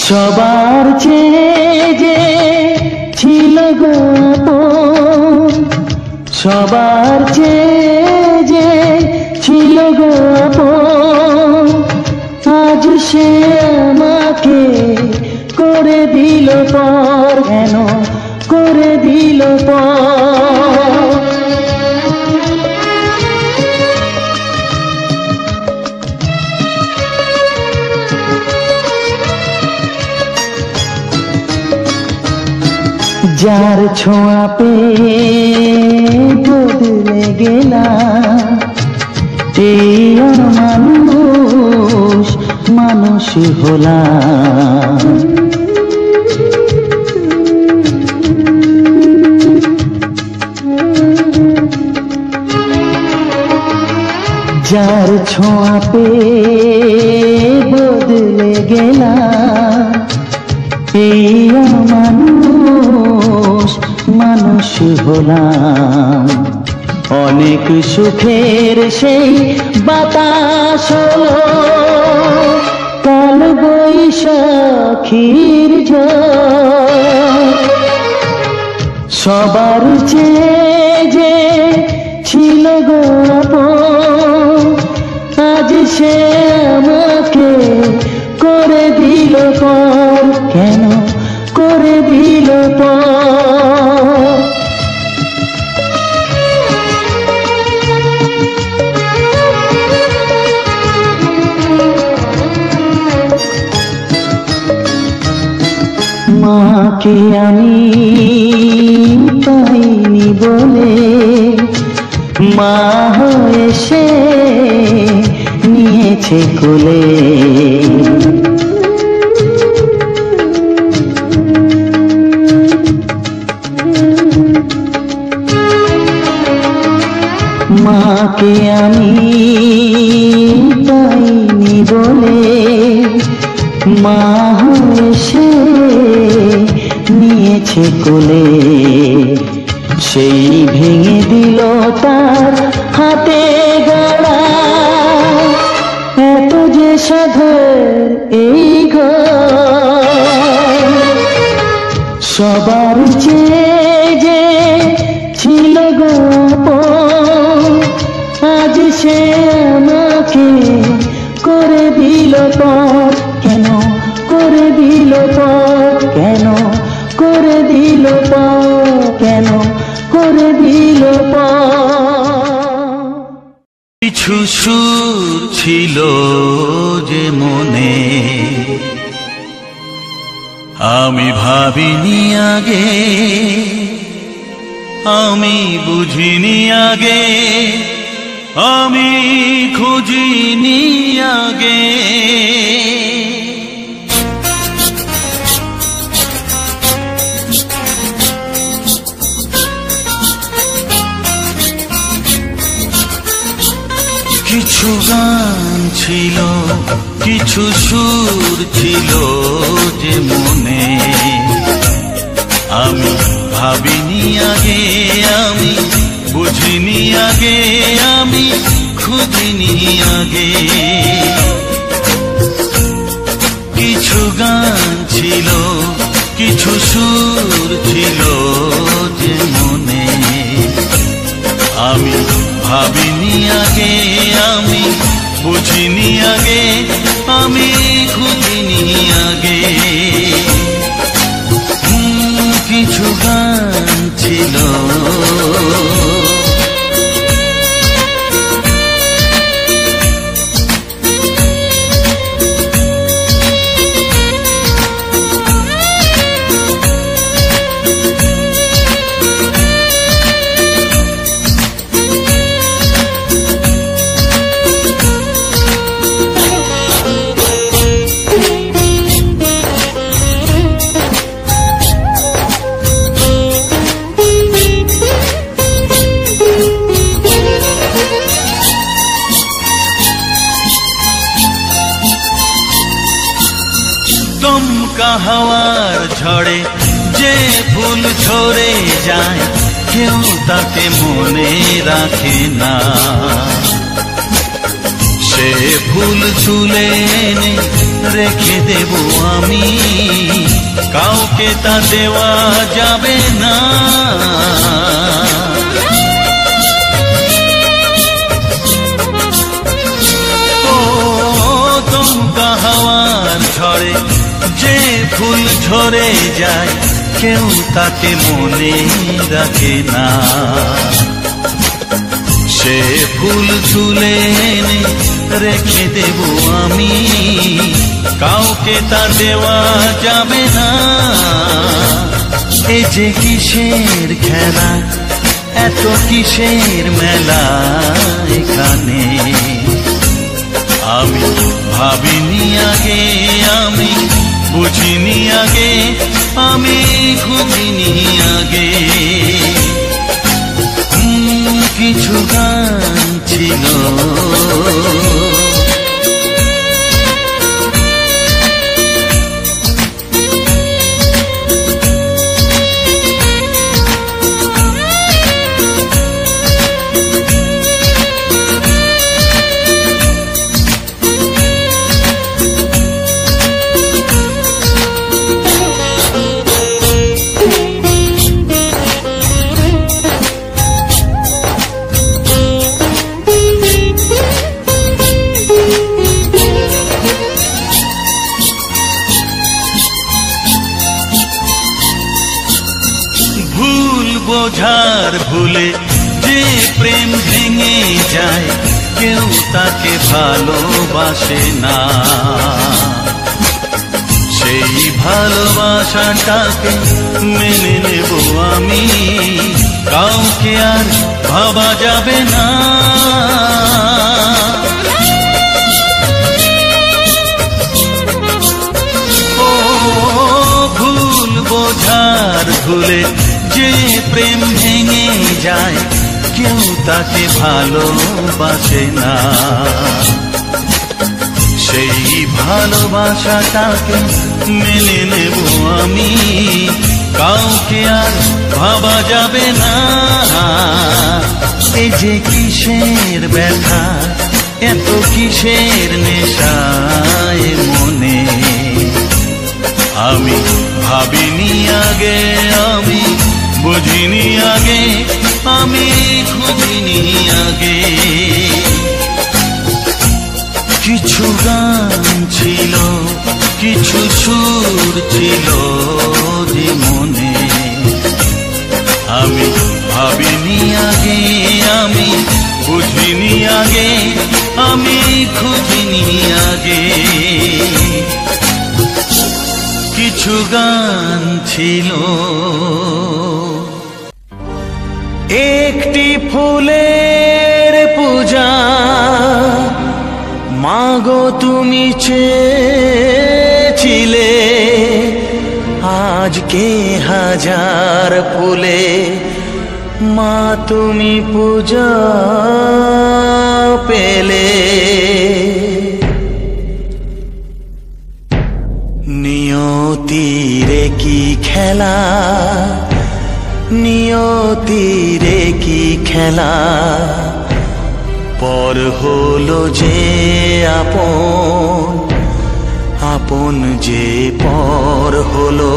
সবার চেয়ে যে ছিল গো আপন, সবার চেয়ে যে ছিল গো আপন, আজ সে আমাকে করে দিল পর, কেন করে দিল পর। যার ছোঁয়া পেয়ে বদলে গেলাম, এই মানুষ মানুষ হলাম। যার ছোঁয়া পেয়ে বদলে গেলাম, এই মানুষ মানুষ হলাম। অনেক সুখের সেই বাতাস হলো কাল বৈশাখীর ঝড়। সবার চেয়ে যে ছিল গো আপন, আজ সে আমাকে করে দিল পর, কেন করে দিল পর। মাকে আমি পাইনি বলে মা হয়ে সে নিয়েছে কোলে। মাকে আমি পাইনি বলে মা হয়ে সে নিয়েছে কোলে। সেই ভেঙে দিল তার হাতে গড়া এত যে সাধের এই ঘর। সবার চেয়ে যে ছিল গো আপন, আজ সে আমাকে করে দিল পর, কেন করে দিল পর, কেন করে দিল পর, কেন করে দিল পর। কিছু সুর ছিল যে মনে, আমি ভাবিনি আগে, আমি বুঝিনি আগে, আমি খুঁজিনি আগে। কিছু গান ছিল, কিছু সুর ছিল যে মনে, আমি ভাবিনি আগে, আমি বুঝিনি আগে, আমি খুঁজিনি আগে। কিছু গান ছিল, কিছু সুর ছিল যে মনে, আমি ভাবিনি আগে, আমি বুঝিনি আগে, আমি খুঁজিনি আগে। কিছু গান ছিল। দমকা হাওয়ার ঝড়ে যে ফুল ঝরে যায়, কেউ তাকে মনে রাখে না। সে ফুল তুলে এনে রেখে দেব আমি, কাউকে তা দেওয়া যাবে না। ও দমকা হাওয়ার ঝড়ে যে ফুল ঝরে যায়, কেউ তাকে মনে রাখে না। সে ফুল তুলে এনে রেখে দেব আমি, কাউকে তা দেওয়া যাবে না। এ যে কিসের খেলা, এত কিসের মেলা এখানে, আমি ভাবিনি আগে, আমি বুঝিনি আগে, আমি খুঁজিনি আগে। কিছু গান ছিল বোঝার ভুলে যে প্রেম ভেঙে যায়, কেউ তাকে ভালোবাসে না। সেই ভালোবাসাটাকে মেনে নেব আমি, কাউকে আর ভাবা যাবে না। ও ভুল বোঝার ভুলে যে প্রেম ভেঙে যায়, কেউ তাকে ভালোবাসে না। সেই ভালোবাসাটাকে মেনে নেব আমি, কাউকে আর ভাবা যাবে না। এই যে কিসের ব্যথা, এত কিসের নেশায় মনে, আমি ভাবিনি আগে, আমি বুঝিনি আগে, আমি খুঁজিনি আগে। কিছু গান ছিল, কিছু সুর ছিল যে মনে, আমি ভাবিনি আগে, আমি বুঝিনি আগে, আমি খুঁজিনি আগে। কিছু গান ছিল। একটি ফুলের পূজা, মাগো তুমি চেয়েছিলে, আজকে হাজার ফুলে মা তুমি পূজা পেলে। নিয়তিরে কি খেলা, নিয়তিরে কি খেলা, পর হলো যে আপন, আপন যে পর হলো।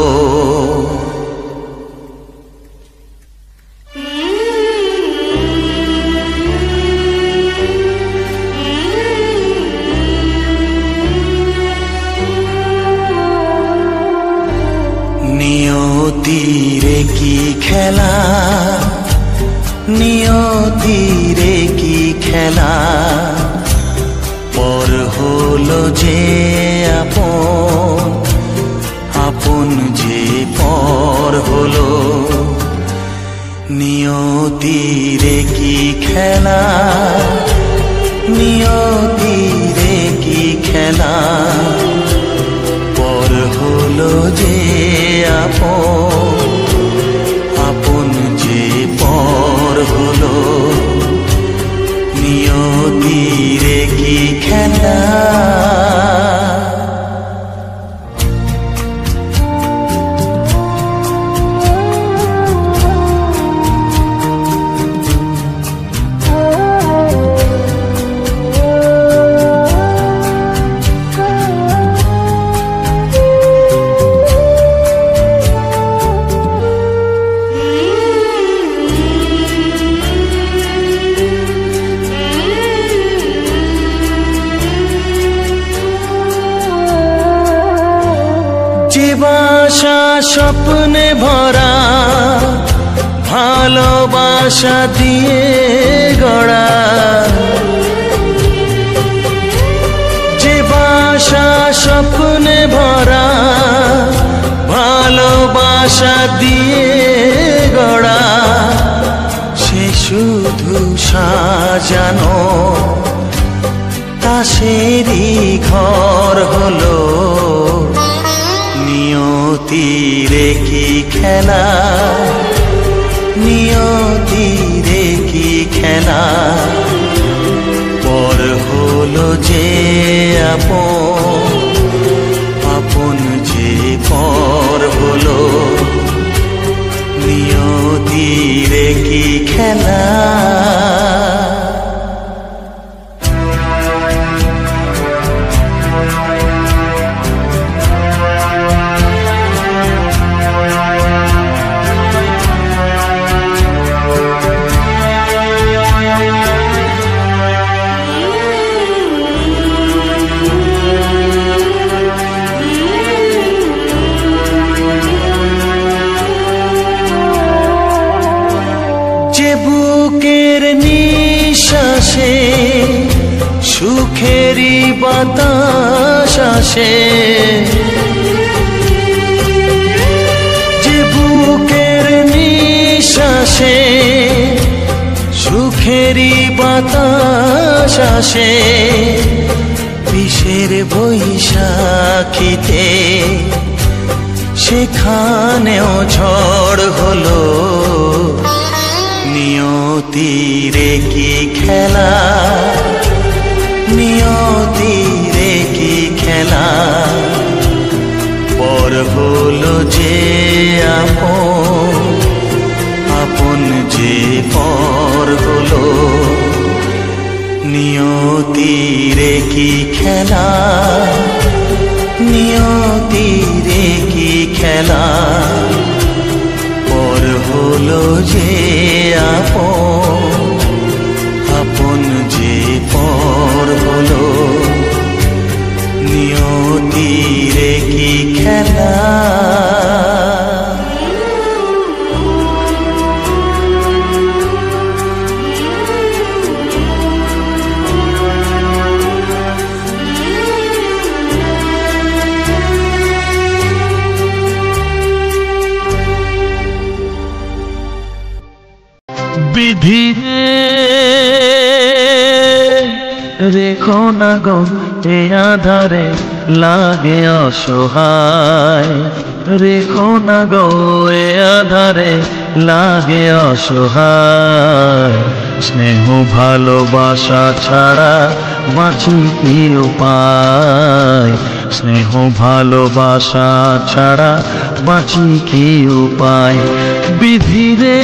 নিয়তিরে কি খেলা, নিয়তিরে কি খেলা, পর হলো যে আপন, আপন যে পর হলো। নিয়তিরে কি খেলা, নিয়তিরে কি খেলা, পর হলো যে আপন, আপন যে পর হলো। নিয়তিরে কি খেলা। স্বপ্নে ভরা ভালোবাসা দিয়ে গড়া, যে বাসা স্বপ্নে ভরা ভালোবাসা দিয়ে গড়া, সে শুধু সাজানো তাসেরই ঘর হলো। নিয়তিরে কি খেলা, নিয়তিরে কি খেলা, পর হলো যে আপন, আপন যে পর হলো। নিয়তিরে কি খেলা। বুকের নিঃশ্বাসে সুখেরই বাতাস আসে, যে বুকের নিঃশ্বাসে সুখেরই বাতাস আসে, বিষের বৈশাখীতে সেখানেও ঝড় হলো। নিয়তিরে কি খেলা, নিয়তিরে কি খেলা, পর হলো যে আপন, আপন যে পর হলো। নিয়তিরে কি খেলা, নিয়তিরে কি খেলা, পর হলো যে আপন, আপন যে পর হলো। নিয়তিরে কি খেলা। বিধি রেখো না গো এ আধারে লাগে অসহায়, রেখো না গো এ আধারে লাগে অসহায়। স্নেহ ভালোবাসা ছাড়া বাঁচি কি উপায়, স্নেহ ভালোবাসা ছাড়া বাঁচি কি উপায়। বিধি রে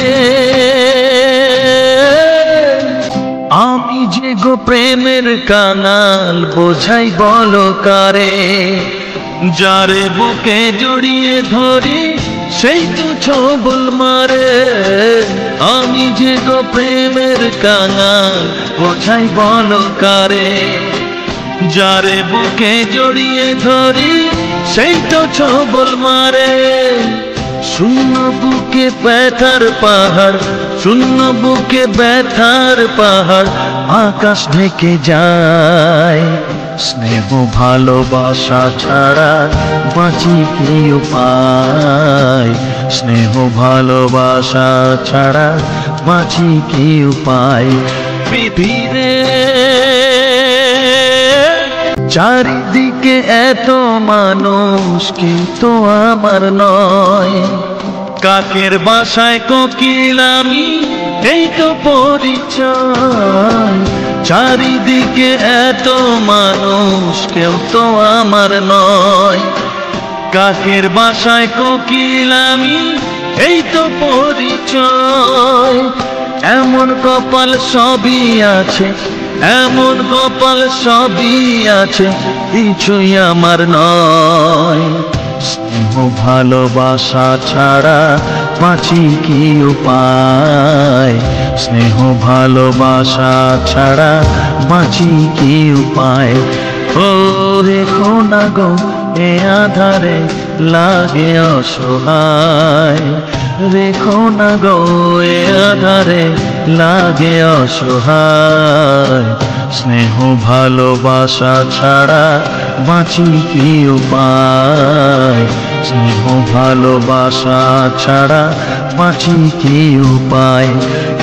আমি যে গো প্রেমের কাঙাল, বোঝাই বলো কারে, যারে বুকে জড়িয়ে ধরি সেই তো ছবল মারে। আমি যে গো প্রেমের কাঙাল, বোঝাই বলো কারে, যারে বুকে জড়িয়ে ধরি সেই তো ছবল মারে। শূন্য বুকে ব্যথার পাহাড়, শূন্য বুকে ব্যথার পাহাড়, আকাশ ঢেকে যায়। স্নেহ ভালোবাসা ছাড়া বাঁচি কি উপায়, স্নেহ ভালোবাসা ছাড়া বাঁচি কি উপায়। পৃথিবীতে চারিদিকে এত মানুষ কিন্তু আমার নয়, কাকের বাসায় কোকিল আমি এই তো পরিচয়। চারিদিকে এত মানুষ কেউ তো আমার নয়, কাকের বাসায় কোকিল আমি এই তো পরিচয়। এমন কপাল সবই আছে, এমন কপাল সবই আছে, কিছুই আমার নয়। স্নেহ ভালোবাসা ছাড়া বাঁচি কি উপায়, স্নেহ ভালোবাসা ছাড়া বাঁচি কি উপায়। ও রেখো না গো এ আধারে লাগে অসহায়, রেখো না গো এ আধারে লাগে অসহায়। স্নেহ ভালোবাসা ছাড়া বাঁচি কি উপায়, স্নেহ ভালোবাসা ছাড়া বাঁচি কি উপায়।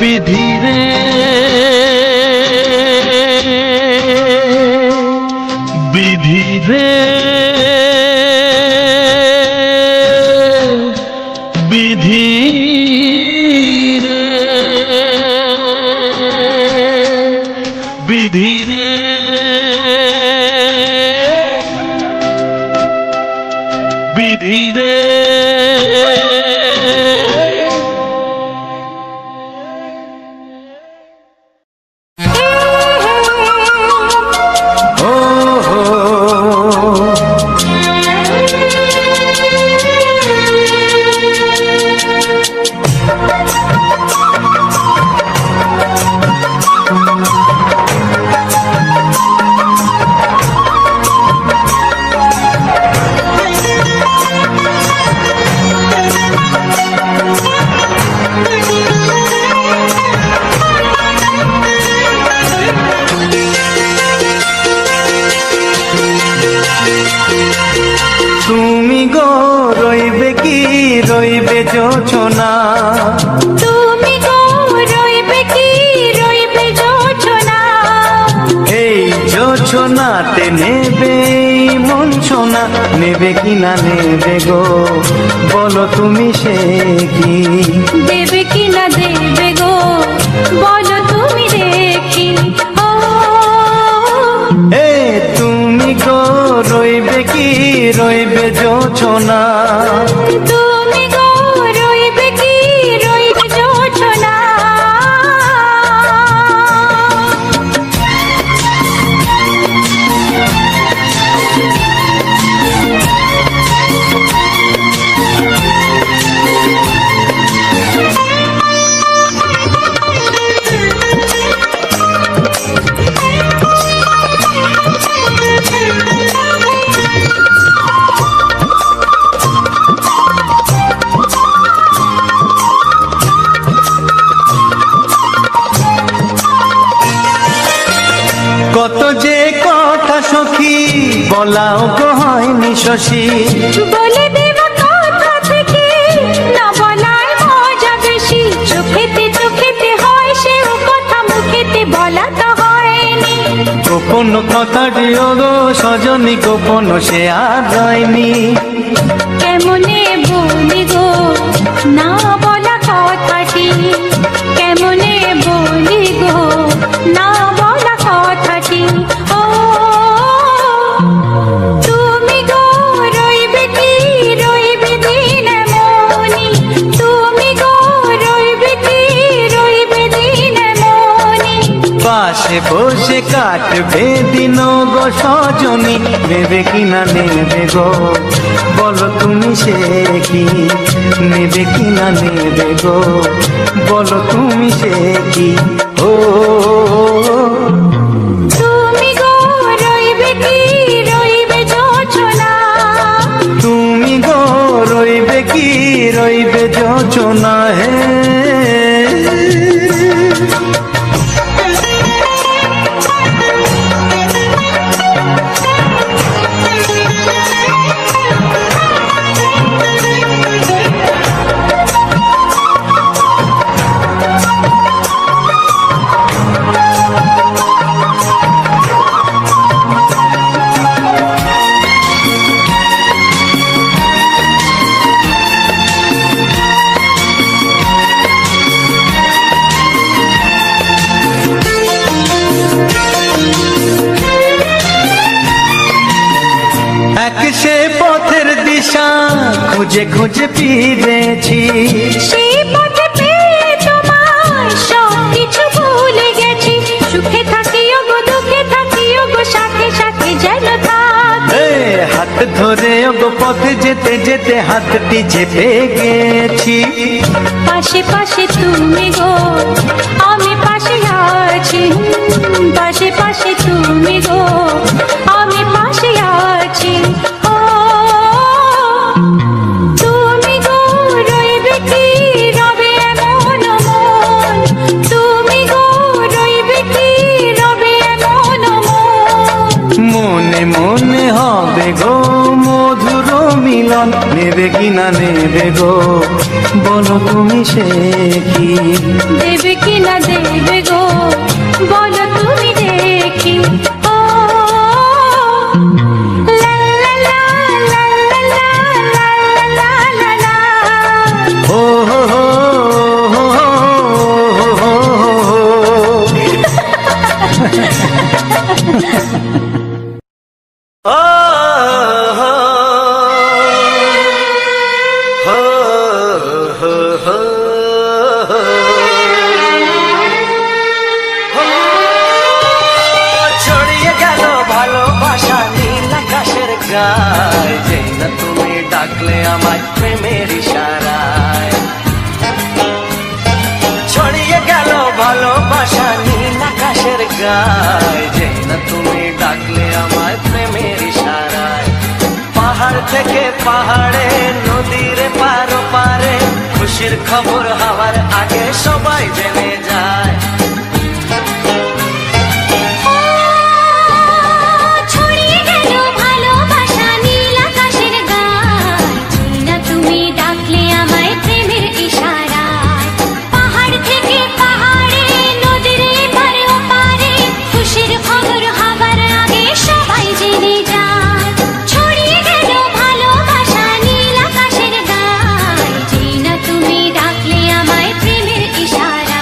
বিধি রে বিধি রে বিধি রে বিধি রে বিধি রে। তুমি গো রইবে কি রইবে জোছনা, তুমি গো রইবে কি রইবে জোছনা, এই জোছনাতে নেবে মন সোনা, নেবে কি না নেবে গো বলো তুমি সে কি, দেবে কি না দেবে গো বলো তুমি দেখি। ও এ তুমি গো রইবে কি রইবে জোছনা, তুমি গো রইবে কি রইবে জোছনা। কত যে কথা সখী বলাও গো হয়নি শশী, বলে দেব কথা থেকে না বলায় মজা বেশি, চোখেতে চোখেতে হয় সেও কথা মুখেতে বলা তো হয়নি। গোপন কথাটি গো সজনী গোপন সে আর রয়নি, কেমনে বলি গো না বলা কথাটি, কেমনে বলি গো না বলা কথাটি। ও তুমি গো রইবে কি রইবে দিন মনি, তুমি গো রইবে কি রইবে দিন মনি, পাশে বসে কাটবে দিন গো সজনী, নেবে কি না নেবে গো বলো তুমি সে কি, নেবে কি না নেবে গো বলো তুমি সে কি। ও তুমি গো রইবে কি রইবে জোছনা, তুমি গো রইবে কি রইবে যোচনা হে। এক সে পথের দিশা খুঁজে খুঁজে ফিরেছি, সেই পথে পেয়ে তোমায় সব কিছু ভুলে গেছি, সুখে থাকিও গো দুঃখে থাকিও গো সাথে সাথে যেন থাকি। হাত ধরে গো পথে যেতে যেতে হাতটি চেপে গেছি, পাশে পাশে তুমি গো আমি পাশে আছি, পাশে পাশে তুমি গো আমি নেবে গো, বলো তুমি সে কি? দেবে কি না দেবে গো, বলো তুমি দেখি। ও লা লা লা লা লা লা লা লা লা। ও হো হো হো হো হো হো। ও হো হো হো হো। ছড়িয়ে গেল ভালোবাসা নীল আকাশের গায়, যেই না তুমি ডাকলে আমায় প্রেমের ইশারায়। ছড়িয়ে গেল ভালোবাসা নীল আকাশের গায়, যেই না তুমি ডাকলে আমায় প্রেমের ইশারায়। পাহাড় থেকে পাহাড়ে, নদীর পার পারে, খুশির খবর হওয়ার আগে সবাই জেনে যায়। ছড়িয়ে গেল ভালোবাসা নীল আকাশের গায়, যেই না তুমি ডাকলে আমায় প্রেমের ইশারায়। পাহাড় থেকে পাহাড়ে, নদীর এপারে ওপারে, খুশির খবর হবার আগে সবাই জেনে যায়। ছড়িয়ে গেল ভালোবাসা নীল আকাশের গায়, যেই না তুমি ডাকলে আমায় প্রেমের ইশারায়।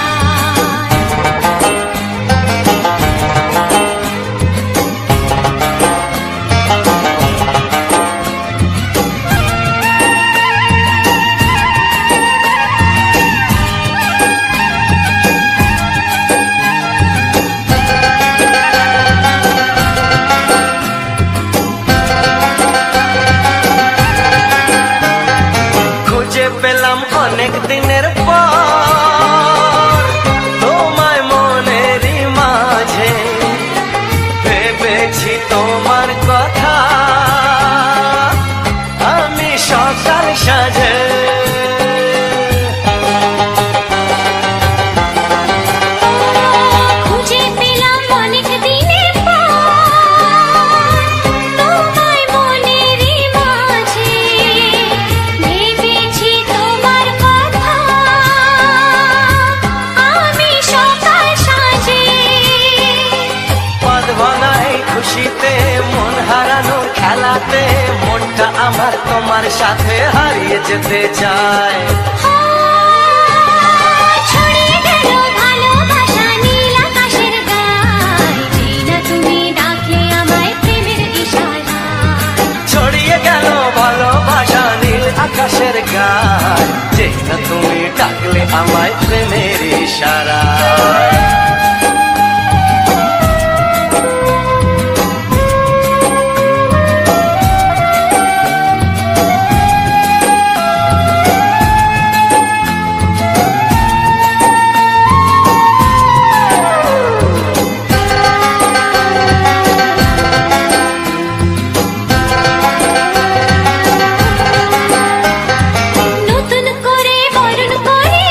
খুঁজে পেলাম অনেক দিনের পর তোমায় মনেরই মাঝে, ভেবেছি তোমার কথা আমি সকাল সাজে। খুঁজে পেলাম অনেক দিনের পর তোমায় মনেরই মাঝে, ভেবেছি তোমার কথা আমি সকাল সাজে। পদ ভাঙাই খুশিতে, মন হারানোর খেলাতে, মনটা আমার তোমার সাথে হারিয়ে যেতে চায়। ছড়িয়ে গেল ভালোবাসা নীল আকাশের গায়, যেই না তুমি ডাকলে আমায় প্রেমের ইশারায়। ছড়িয়ে গেল ভালোবাসা নীল আকাশের গায়, যেই না তুমি ডাকলে আমায় প্রেমের ইশারায়। নতুন করে বরণ করে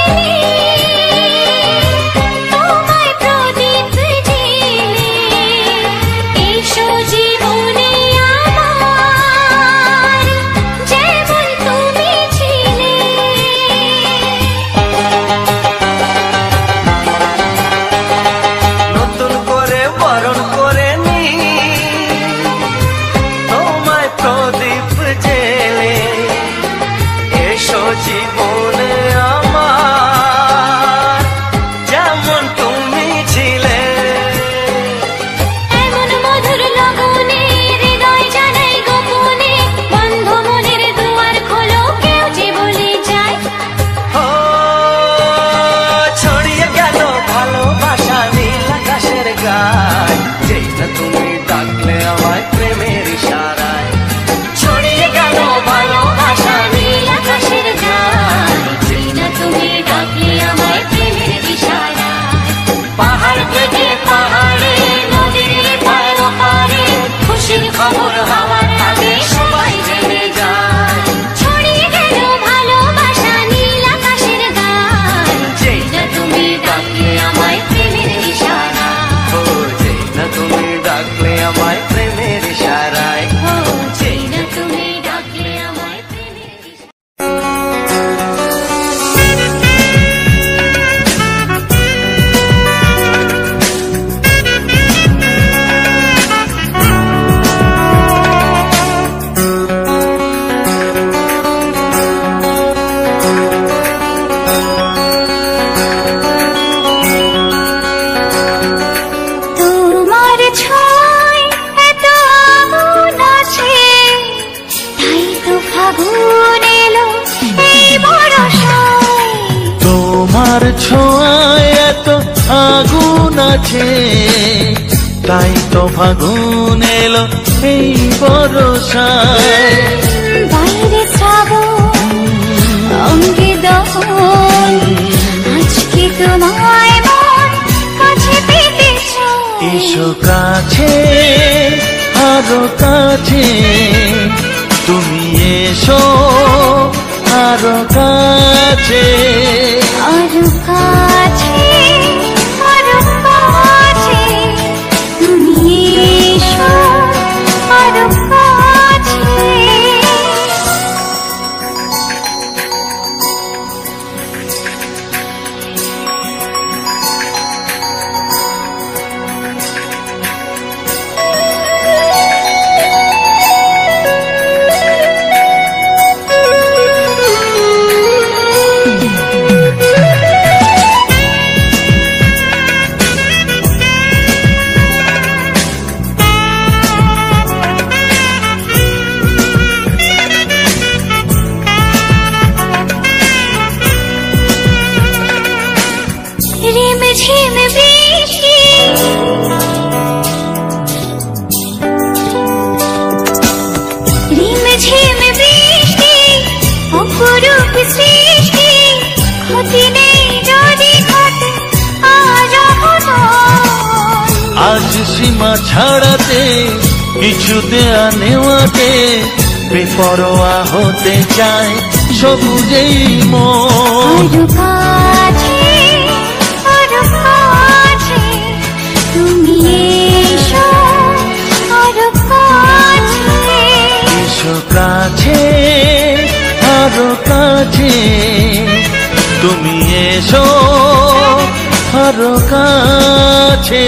তোমার ছোঁয়ায় এত আগুন আছে, তাই তো ফাগুন এলো এই বরষায়। বাইরে শ্রাবণ অঙ্গে দহন, আজকে তোমায় মন কাছে পেতে চায়। এসো কাছে আরো কাছে, তুমি এসো আরো কাছে। আরো কাছে, আরো কাছে, তুমি এসো আরো কাছে। ঝিম বৃষ্টি, রিম ঝিম বৃষ্টি, অপরূপ সৃষ্টি, ক্ষতি নেই যদি ঘটে আজ অঘটন। আজ সীমা ছাড়াতে, কিছু দেয়া নেওয়াতে, বেপরোয়া হতে চায় সবুজেই মন। আরো কাছে, আরো কাছে, তুমি এসো আরো কাছে। এসো কাছে আরো কাছে, তুমি এসো আরো কাছে।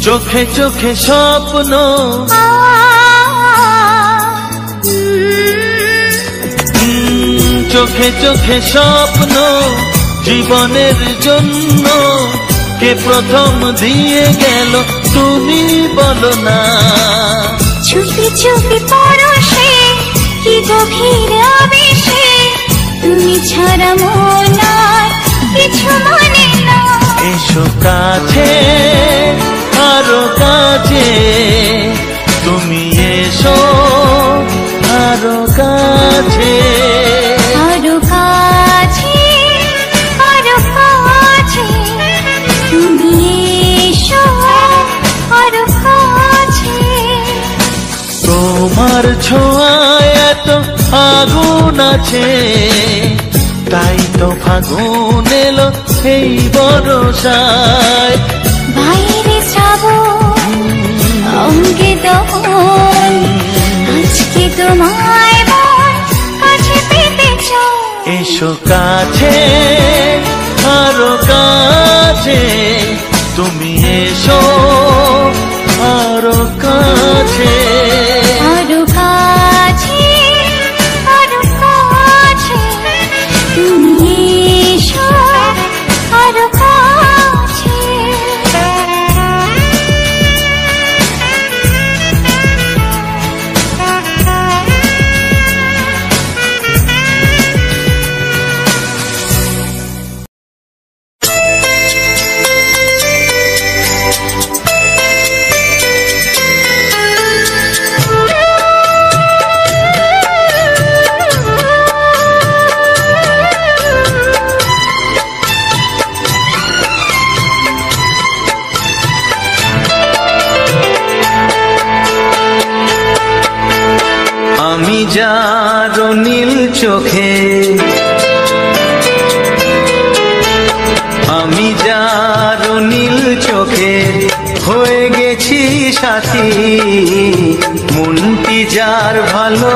চোখে চোখে স্বপ্ন, চোখে চোখে স্বপ্ন, জীবনের জন্য কে প্রথম দিয়ে গেল তুমি বলো না। চুপি চুপি পরশে, কি গভীর আবেশে, তুমি ছাড়া মন আর কিছু মনে না। এসো কাছে আরো কাছে, তুমি এসো আরো কাছে। আরো কাছে, আরো কাছে, তুমি এসো আরো কাছে। তোমার ছোঁয়ায় এত আগুন আছে, তাই তো ফাগুন এলো এই বরষায়। বাইরে শ্রাবণ অঙ্গে দহন, আজকে তোমায় মন কাছে পেতে চায়। এসো কাছে আরো কাছে, তুমি এসো আরো কাছে। আরো কাছে, আরো কাছে, তুমি এসো আরো কাছে। আমি যার নীল চোখে, আমি যার নীল চোখে হয়ে গেছি সাথী। মনটি যার ভালো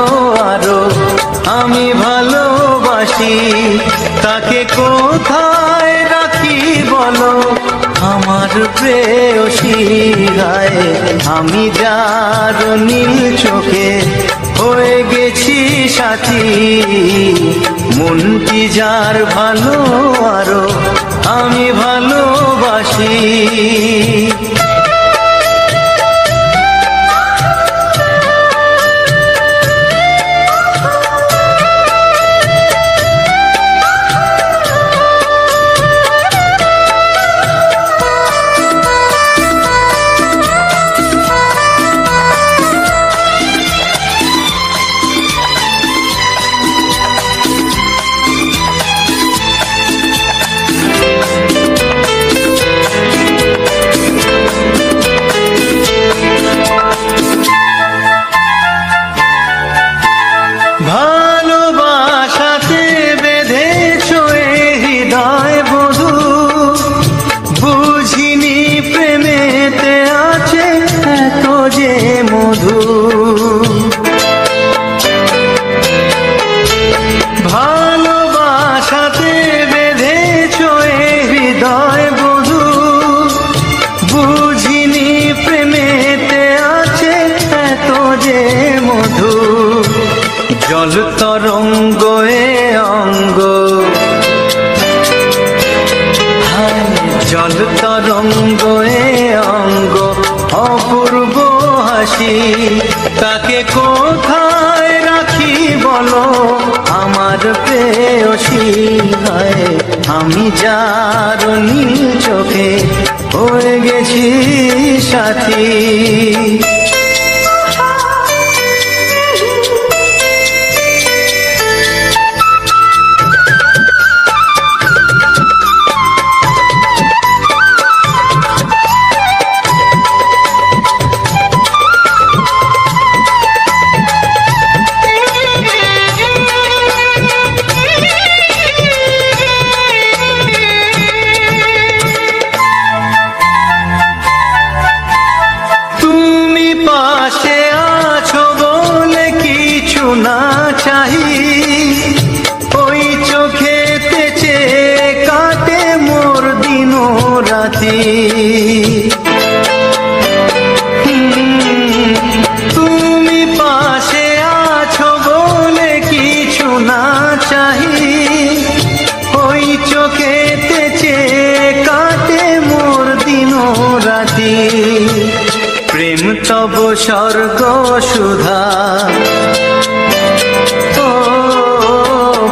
আরো আমি ভালোবাসি। বাসি তাকে কোথায় রাখি বলো আমার প্রেয়সী গায়ে আমি যার নীল চোখে হয়ে গেছি সাথী মনটি যার ভালো আরো আমি ভালোবাসি ভালোবাসাতে বেঁধেছ হৃদয় বধূ বুঝিনি প্রেমেতে আছে এত যে মধু ভালোবাসাতে বেঁধেছ হৃদয় বধূ বুঝিনি প্রেমেতে আছে এত যে মধু জল তরঙ্গ এ অঙ্গ জল তরঙ্গ এ অঙ্গ অপূর্ব হাসি তাকে কোথায় রাখি বলো আমার প্রেয়সী হয় আমি যার নীল চোখে হয়ে গেছি সাথী পাশে আছো বলে কিছু না চাহি ওই চোখেতে চেয়ে কাটে মোর দিন রাতি তুমি পাশে আছো বলে কিছু না চাহি ওই চোখেতে চেয়ে কাটে মোর দিন রাতি প্রেম তব স্বর্গ সুধা ও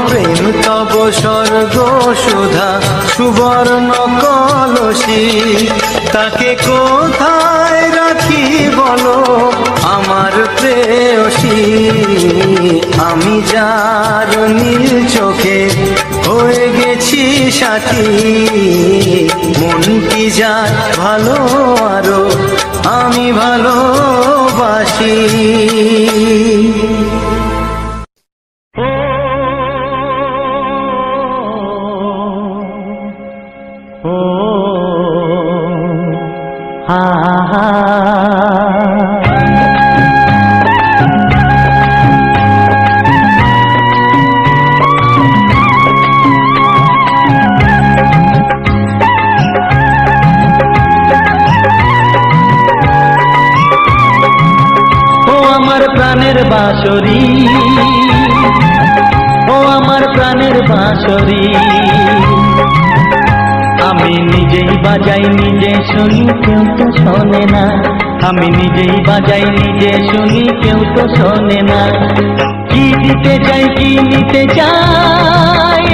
প্রেম তব স্বর্গ সুধা সুবর্ণ কলসি তাকে কোথায় রাখি বলো আমার প্রেয়সী আমি যার নীল চোখে হয়ে গেছি সাথী মনটি যার ভালো আরো আমি ভালোবাসি ও হা হা প্রাণের বাঁশরি ও আমার প্রাণের বাঁশরি আমি নিজেই বাজাই নিজে শুনি কেউ তো শোনে না আমি নিজেই বাজাই নিজে শুনি কেউ তো শোনে না কি দিতে চাই কি নিতে চাই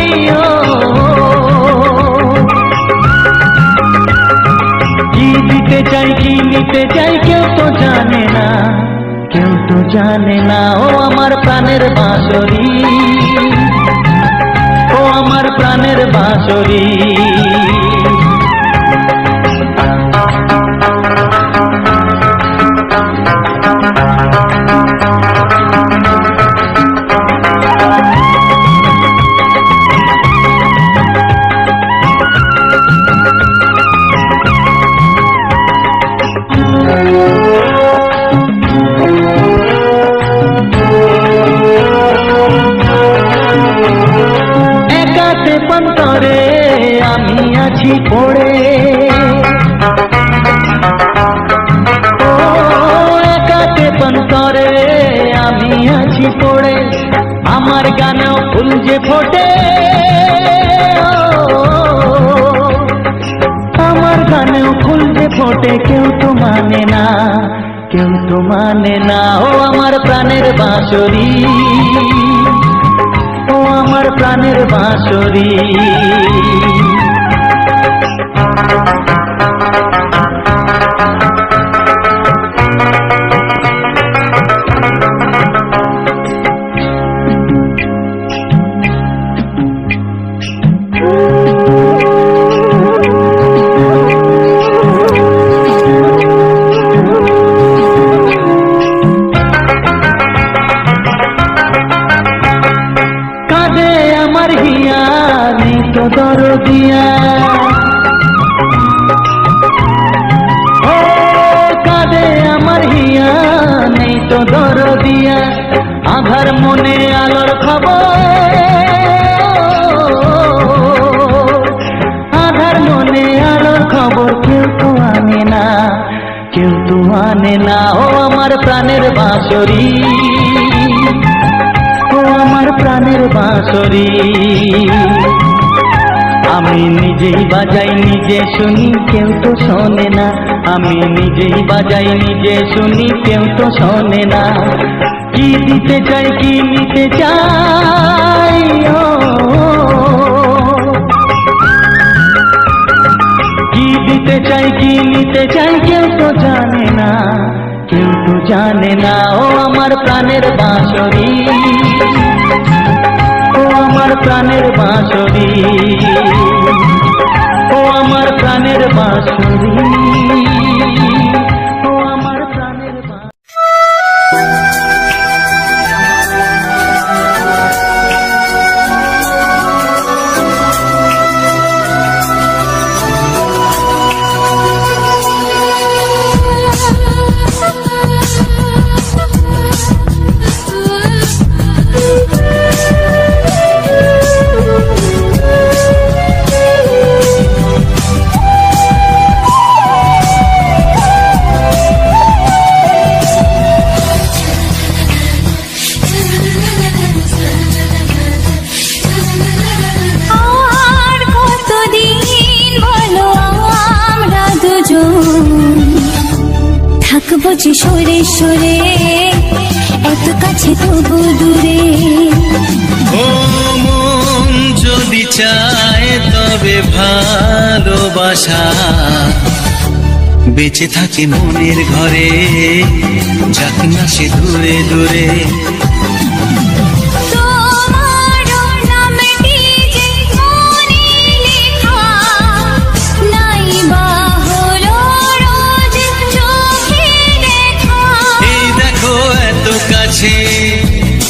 কি দিতে চাই কি নিতে চাই কেউ তো জানে না কেউ তো জানে না ও আমার প্রাণের বাঁশরি ও আমার প্রাণের বাঁশরি একাতে পন্তরে আমি আছি পড়ে, ও একাতে পন্তরে আমি আছি পড়ে, আমার গানেও ফুল যে ফোটে, আমার গানেও ফুল যে ফোটে, কেউ তো মানে না, কেউ তো মানে না। ও আমার প্রাণের বাঁশরি, ও আমার প্রাণের বাঁশরি। দরদিয়া ও কাঁদে আমার হিয়া, নেই তো দরদিয়া, আধার মনে আলোর খবর, আধার মনে আলোর খবর কেউ তো আনে না, কেউ তো আনে না। ও আমার প্রাণের বাঁশরি, ও আমার প্রাণের বাঁশরি। আমি নিজেই বাজাই নিজে শুনি, কেউ তো শোনে না, আমি নিজেই বাজাই নিজে শুনি, কেউ তো শোনে না। কি দিতে চাই কি নিতে চাই, ও কি দিতে চাই কি নিতে চাই, কেউ তো জানে না, কেউ তো জানে না। ও আমার প্রাণের বাঁশরি, ও আমার প্রাণের বাঁশরি, ও আমার প্রাণের বাঁশরি, ও আমার প্রাণের থাকবো যে সরে সরে, এত কাছে তবু দূরে। ও মন যদি চায় তবে ভালোবাসা বেঁচে থাকে মনের ঘরে, যাক না সে দূরে দূরে।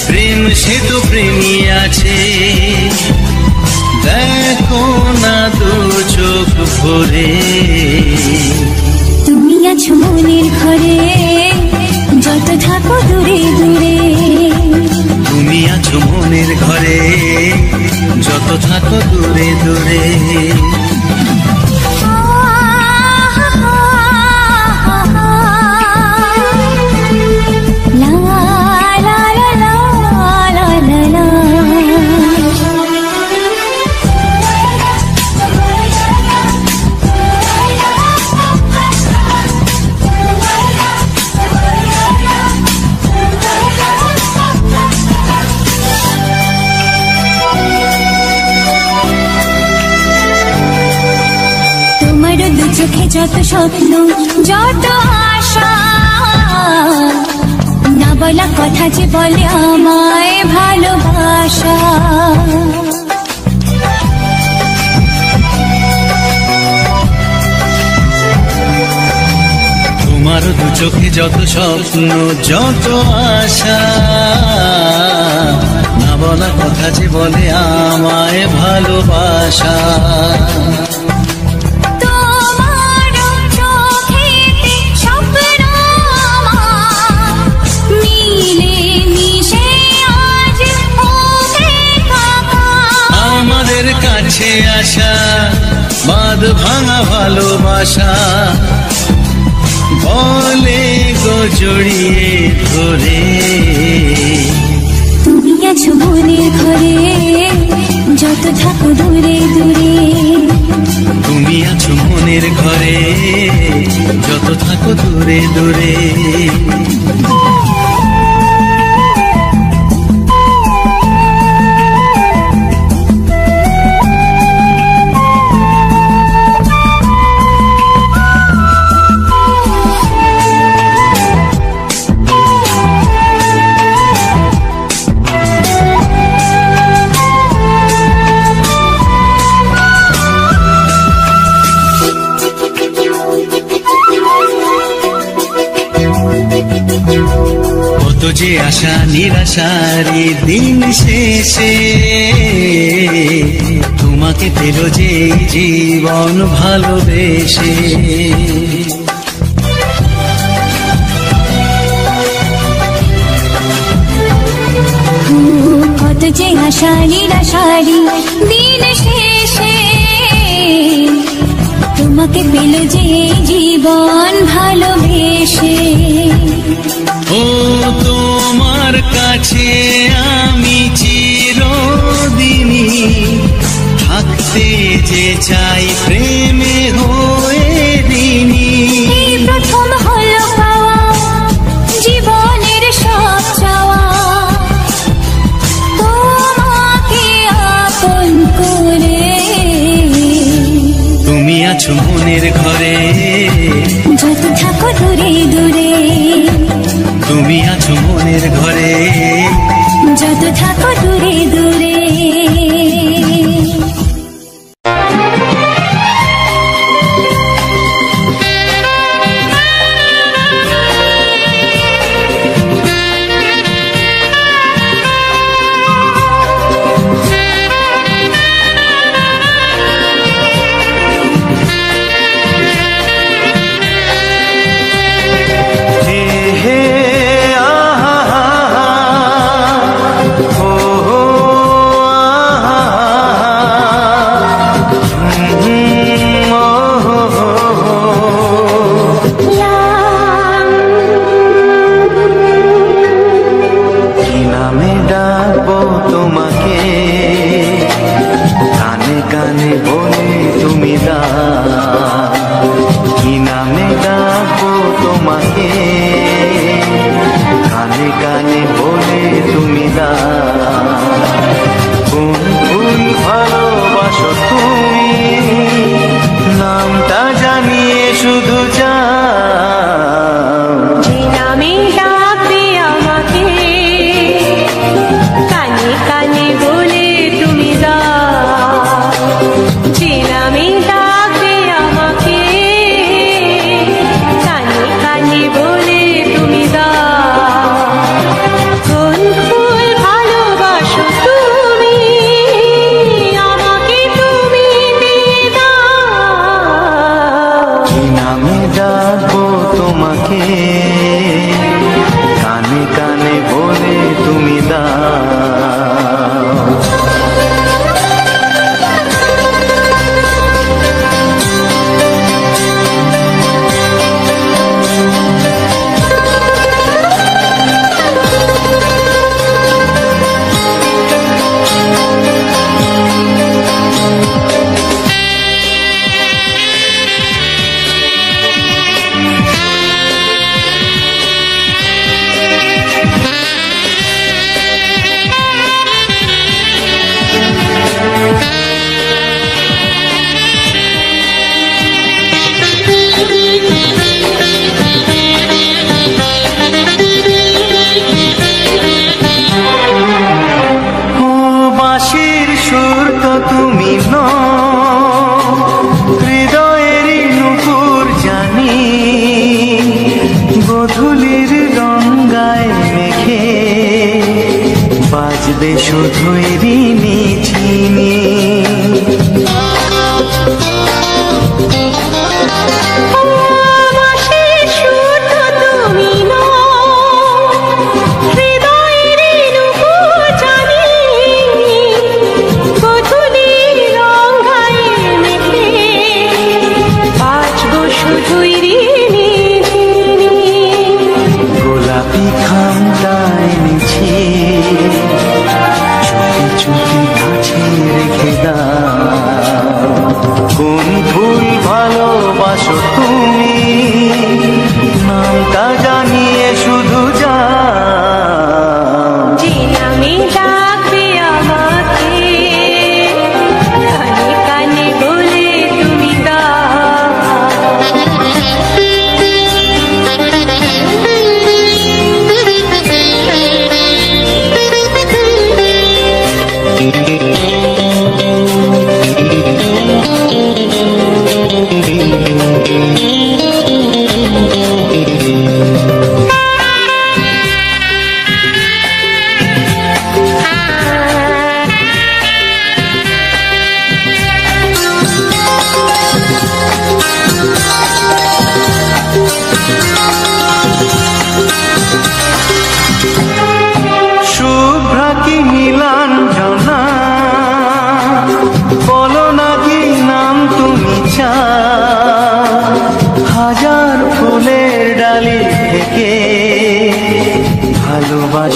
প্রেম সে তো প্রেমী আছে, দেখো না দু চোখ ভরে। তুমি আছো মনের ঘরে, যত থাকো দূরে দূরে। তুমি আছো মনের ঘরে, যত থাকো দূরে দূরে। চোখে যত স্বপ্ন যত আশা, না বলা কথা যে বলে আমায় ভালোবাসা। তোমার দু চোখে যত স্বপ্ন যত আশা, না বলা কথা যে বলে আমায় ভালোবাসা। আমাদের কাছে আসা বাঁধ ভাঙা ভালোবাসা বলে গো জড়িয়ে ধরে তুমি আছো মনের ঘরে যত থাকো দূরে দূরে তুমি আছো মনের ঘরে যত থাকো দূরে দূরে কত যে আশা নিরাশারি দিন শেষে তোমাকে পেল যে জীবন ভালোবেসে কত যে আশা নিরাশারি দিন শেষে তোমাকে পেল যে জীবন ভালোবেসে ও তোমার কাছে আমি চিরদিনই থাকতে যে চাই প্রেমে হয়ে দিনই এই প্রথম হলো পাওয়া জীবনের সব চাওয়া তোমাকে আপন করে তুমি আছো মনের ঘরে যত থাকো দূরে দূরে তুমি আছো মনের ঘরে যত থাকো দূরে দূরে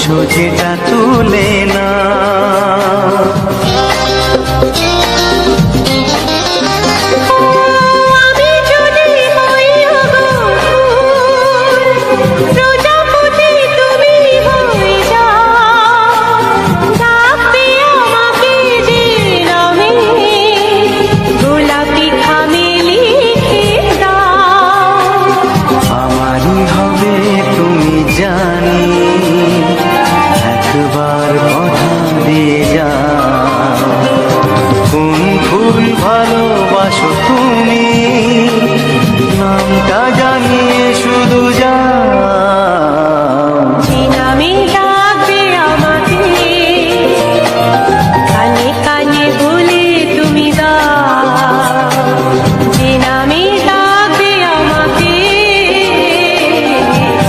সোজেটা তুলে না। ভালোবাসো তুমি, নামটা জানিয়ে শুধু যাও। যে নামে ডাকবে আমাকে, কানে কানে বলে তুমি দাও। যে নামে ডাকবে আমাকে,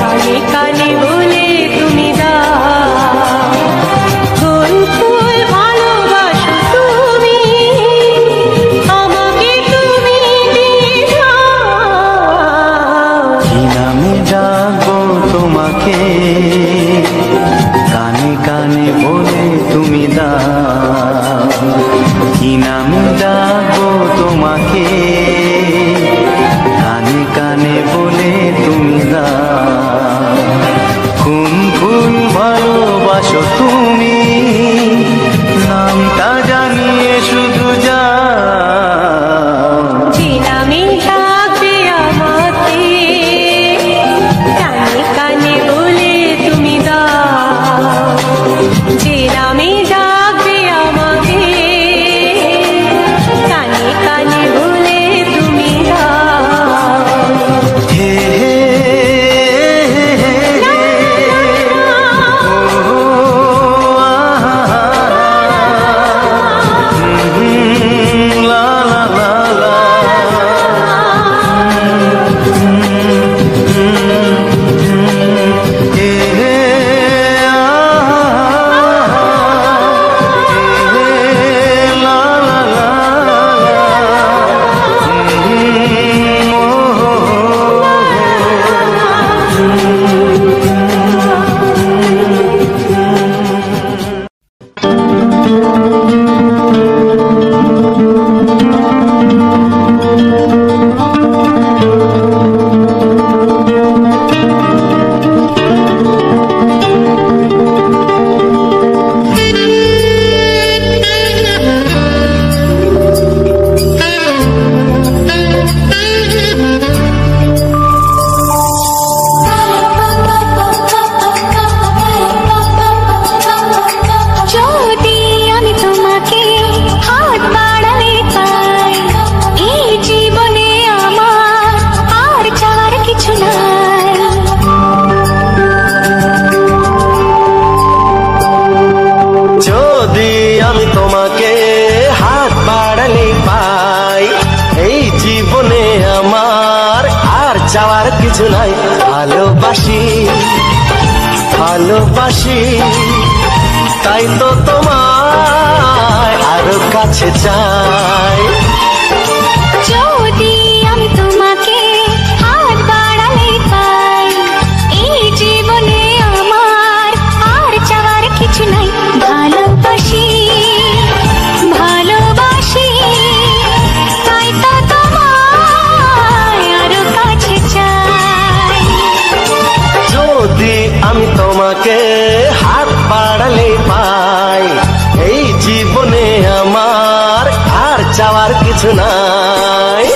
কানে কানে বলে তুমি দাও। কোন ফুল ভালোবাসো তুমি, আমাকে তুমি দিয়ে দাও। কি নামে ডাকবো তোমাকে, কানে কানে বলে তুমি দাও। কি নামে ডাকবো তোমাকে, কানে কানে বলে তুমি দাও। কোন ফুল ভালোবাসো তুমি, নামটা জানিয়ে শুধু যাও। যে নামে ডাকবে আমাকে, কানে কানে বলে তুমি দাও। যে নামে ডাকবে আমাকে, কানে কানে বলে তুমি দাও। হে হে হে ও লা লা লা লা। হে হে লা লা লা যদি আমি তোমাকে হাত বাড়ালে পাই, এই জীবনে আমার আর চাওয়ার কিছু নাই। যদি আমি তোমাকে হাত বাড়ালে পাই, এই জীবনে আমার আর চাওয়ার কিছু নাই। ভালোবাসি ভালোবাসি, তাই তো তোমায় আরো কাছে চাই। যদি আমি তোমাকে হাত বাড়ালে পাই, এই জীবনে আমার আর চাওয়ার কিছু নাই। ভালোবাসি ভালোবাসি, তাই তো তোমায় আরো কাছে চাই। যদি আমি তোমাকে হাত বাড়ালে পাই, এই জীবনে আমার আর চাওয়ার কিছু নাই।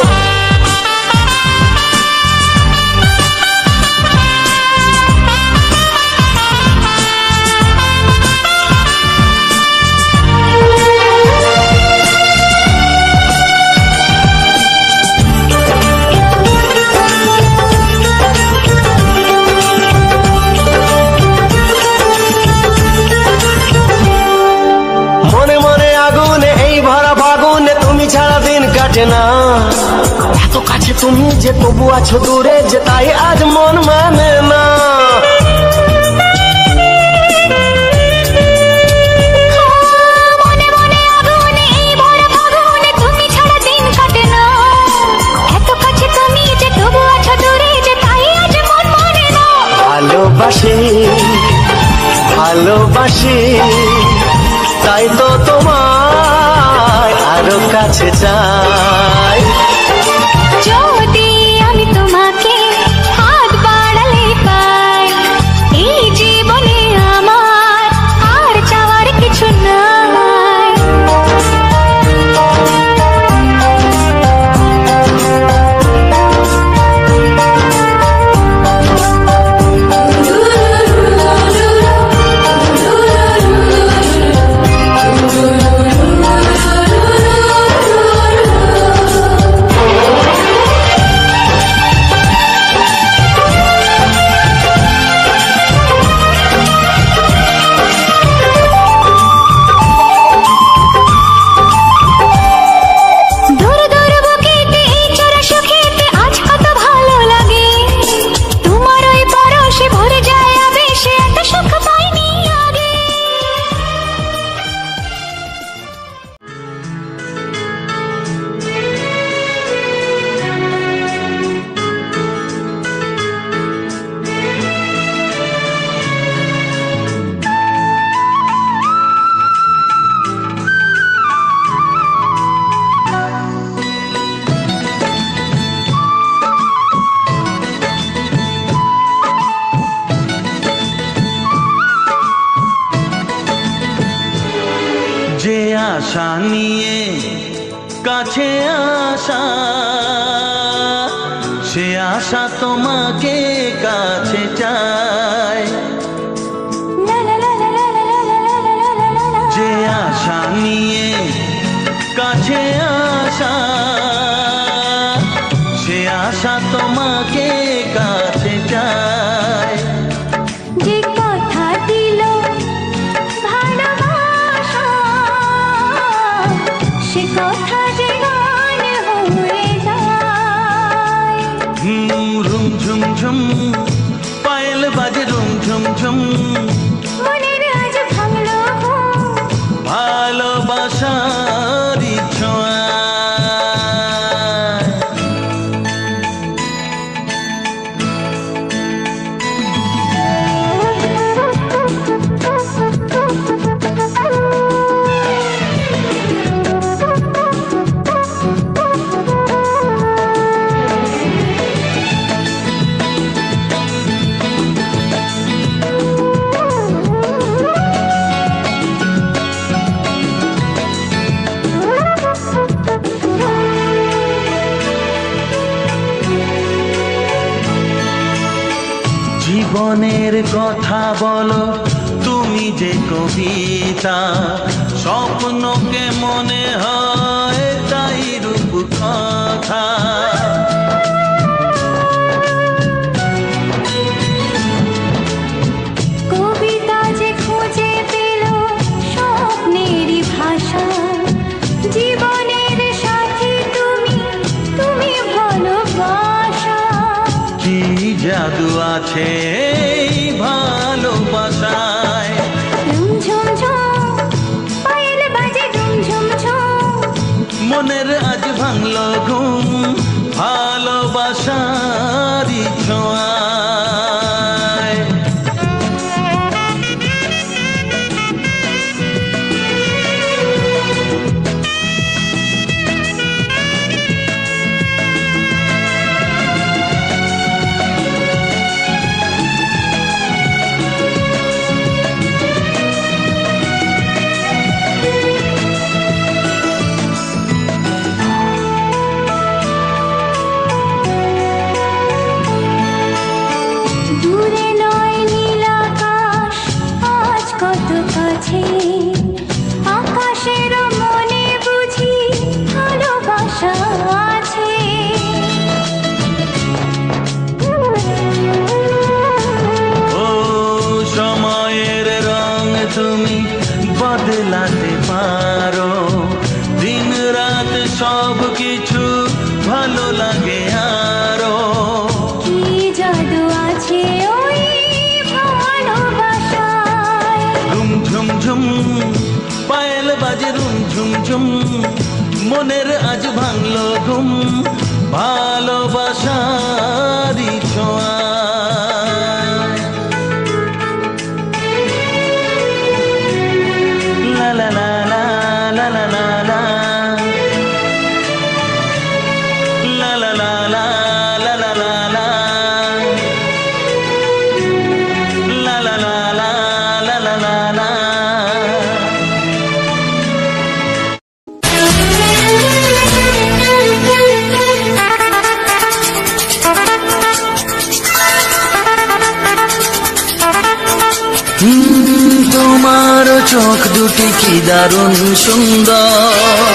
মনে মনে আগুনে এই ভরা ফাগুনে তুমি ছাড়া দিন কাটে না। এত কাছে তুমি যে তবু আছো দূরে, যে তাই আজ মন মানে না। মনে মনে আগুনে এই ভরা ফাগুনে তুমি ছাড়া দিন কাটে না। এত কাছে তুমি যে তবু আছো দূরে, যে তাই আজ মন মানে না। ভালোবাসি ভালোবাসি, তাই তো তোমায় আরো কাছে চাই। যদি আমি তোমাকে হাত বাড়ালে পাই, এই জীবনে আমার আর চাওয়ার কিছু নাই। যে আশা নিয়ে কাছে আসা, সে আশা তোমাকে কাছে চায়। যে আশা নিয়ে কাছে আসা, সে আশা তোমাকে কাছে চায়। যে কথা দিল ভালোবাসা, সে কথা যে গান হয়ে যায়। রুম ঝুম ঝুম পায়েল বাজে, রুম ঝুম ঝুম মনের আজ ভাঙলো ঘুম, ভালোবাসার ছোঁয়া। জীবনের কথা বলো তুমি যে কবিতা, স্বপ্নকে মনে হয় তাই রূপ কথা। কবিতা যে খুঁজে পেল স্বপ্নেরই ভাষা, জীবনের সাথী তুমি, তুমি ভালোবাসা। কি জাদু আছে এই ভালোবাসায়। রুম ঝুম ঝুম পায়েল বাজে, রুম ঝুম ঝুম মনের আজ ভাঙলো ঘুম, ভালোবাসার ছোঁয়া। দূরে নয় নীল আকাশ, আজ কত কাছে, আকাশের মনে বুঝি ভালোবাসা আছে। ও সময়ের রং তুমি বদলাতে পারো, দিন রাত সব কিছু ভালো লাগে আরো। কি জাদু আছে ওই ভালোবাসায়। রুম ঝুম ঝুম পায়েল বাজে, রুম ঝুম ঝুম মনের আজ ভাঙলো ঘুম, ভালোবাসার ছোঁয়া। চোখ দুটি কি দারুণ সুন্দর,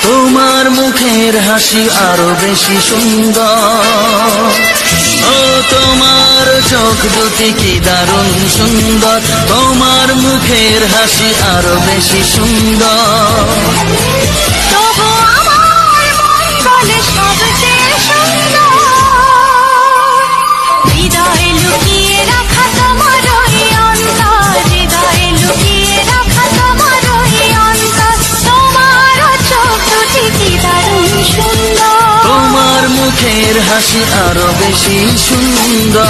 তোমার মুখের হাসি আরো বেশি সুন্দর। ও তোমার চোখ দুটি কি দারুণ সুন্দর, তোমার মুখের হাসি আরো বেশি সুন্দর। তবু আমার মন বলে সবচেয়ে সুন্দর, হৃদয়ে লুকিয়ে রাখা তোমার ওই অন্তর, হৃদয়ে লুকিয়ে রাখা তোমার ওই অন্তর। তোমার চোখ দুটি কি দারুণ সুন্দর, তোমার মুখের হাসি আরো বেশি সুন্দর।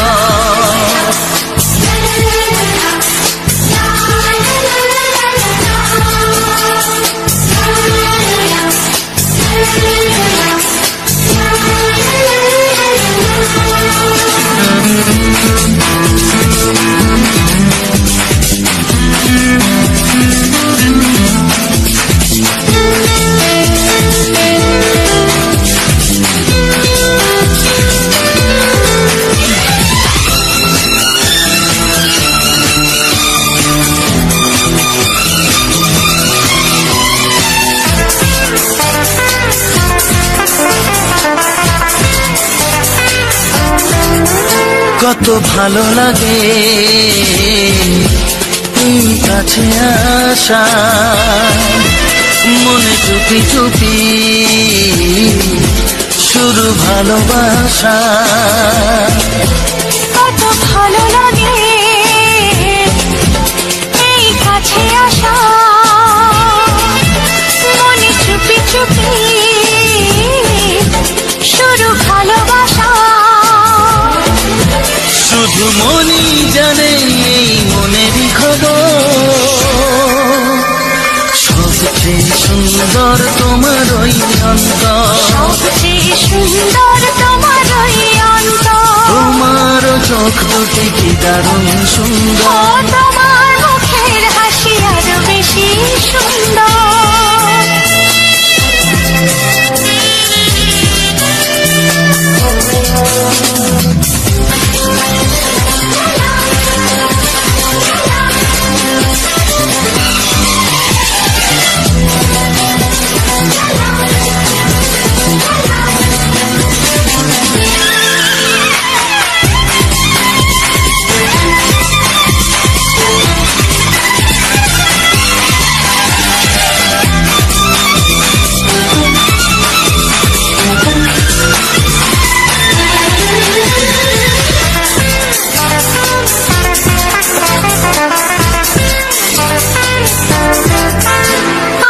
কত ভালো লাগে এই কাছে আসা, মনে চুপি চুপি শুরু ভালোবাসা। কত ভালো লাগে এই কাছে আসা, মনে চুপি চুপি শুরু ভালোবাসা। শুধু মনই জানে এই মনেরই খবর, সবচেয়ে সুন্দর তোমার ওই অন্তর, সবচেয়ে সুন্দর তোমার ওই অন্তর। তোমার চোখ দুটি কি দারুণ ও সুন্দর, তোমার মুখের হাসি আরো বেশি সুন্দর।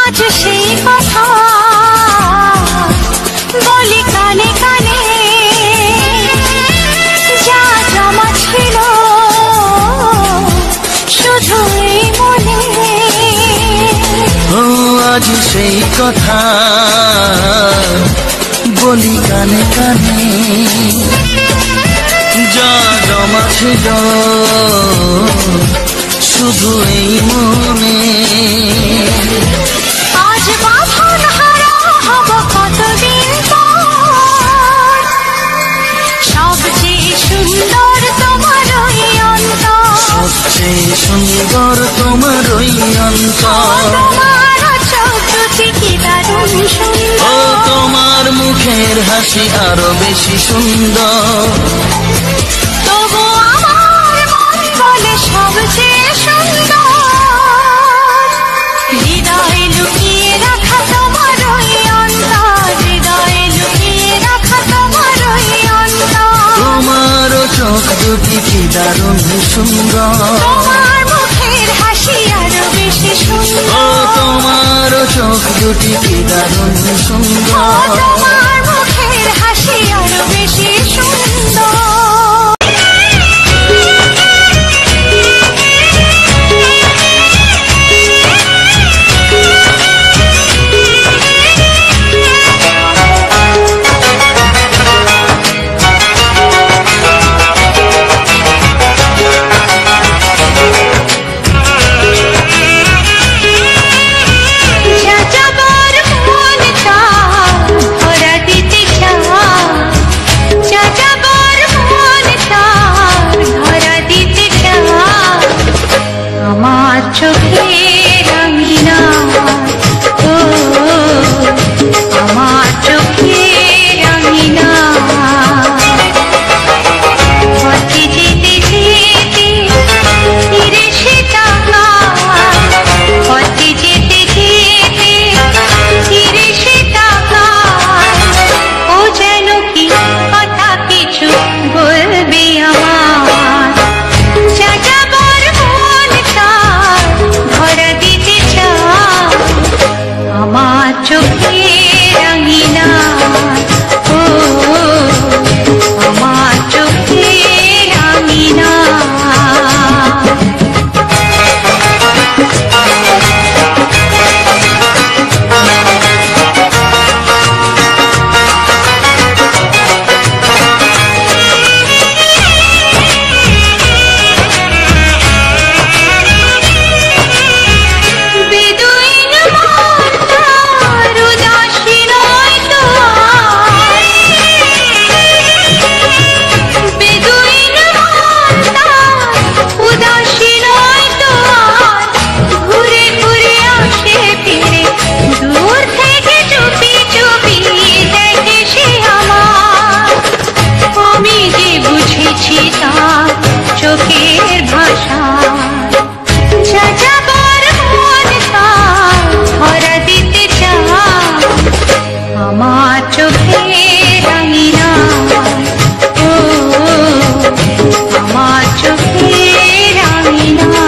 আজ সেই কথা বলি কানে কানে, যা জমা ছিল শুধু এই মনে। ও আজ সেই কথা বলি কানে কানে, যা জমা ছিল শুধু এই মনে। আজ বাঁধন হারা হব কতদিন পর, সবচেয়ে সুন্দর তোমার ওই অন্তর, সবচেয়ে সুন্দর তোমার ওই অন্তর। তোমার চোখ দুটি কি দারুণ ও সুন্দর, তোমার মুখের হাসি আরো বেশি সুন্দর। তবু আমার মন বলে সবচেয়ে সুন্দর, হৃদয়ে লুকিয়ে রাখা তোমার ওই অন্তর, হৃদয়ে লুকিয়ে রাখা তোমার ওই অন্তর। তোমার চোখ দুটি কি দারুণ সুন্দর, তোমার মুখের হাসি আরো বেশি ও সুন্দর, তোমার চোখ দুটি কি দারুণ ও সুন্দর। তোমার মুখের হাসি আরো বেশি সুন্দর। যাযাবার মন তা ধরা দিতে চায়, রাঙিনা ও আমার চোখে রাঙিনা চোখের ভাষা যাযাবর মন তার ধরা দিতে চায় আমার চোখে রাঙিনা ও আমার চোখে রাঙিনা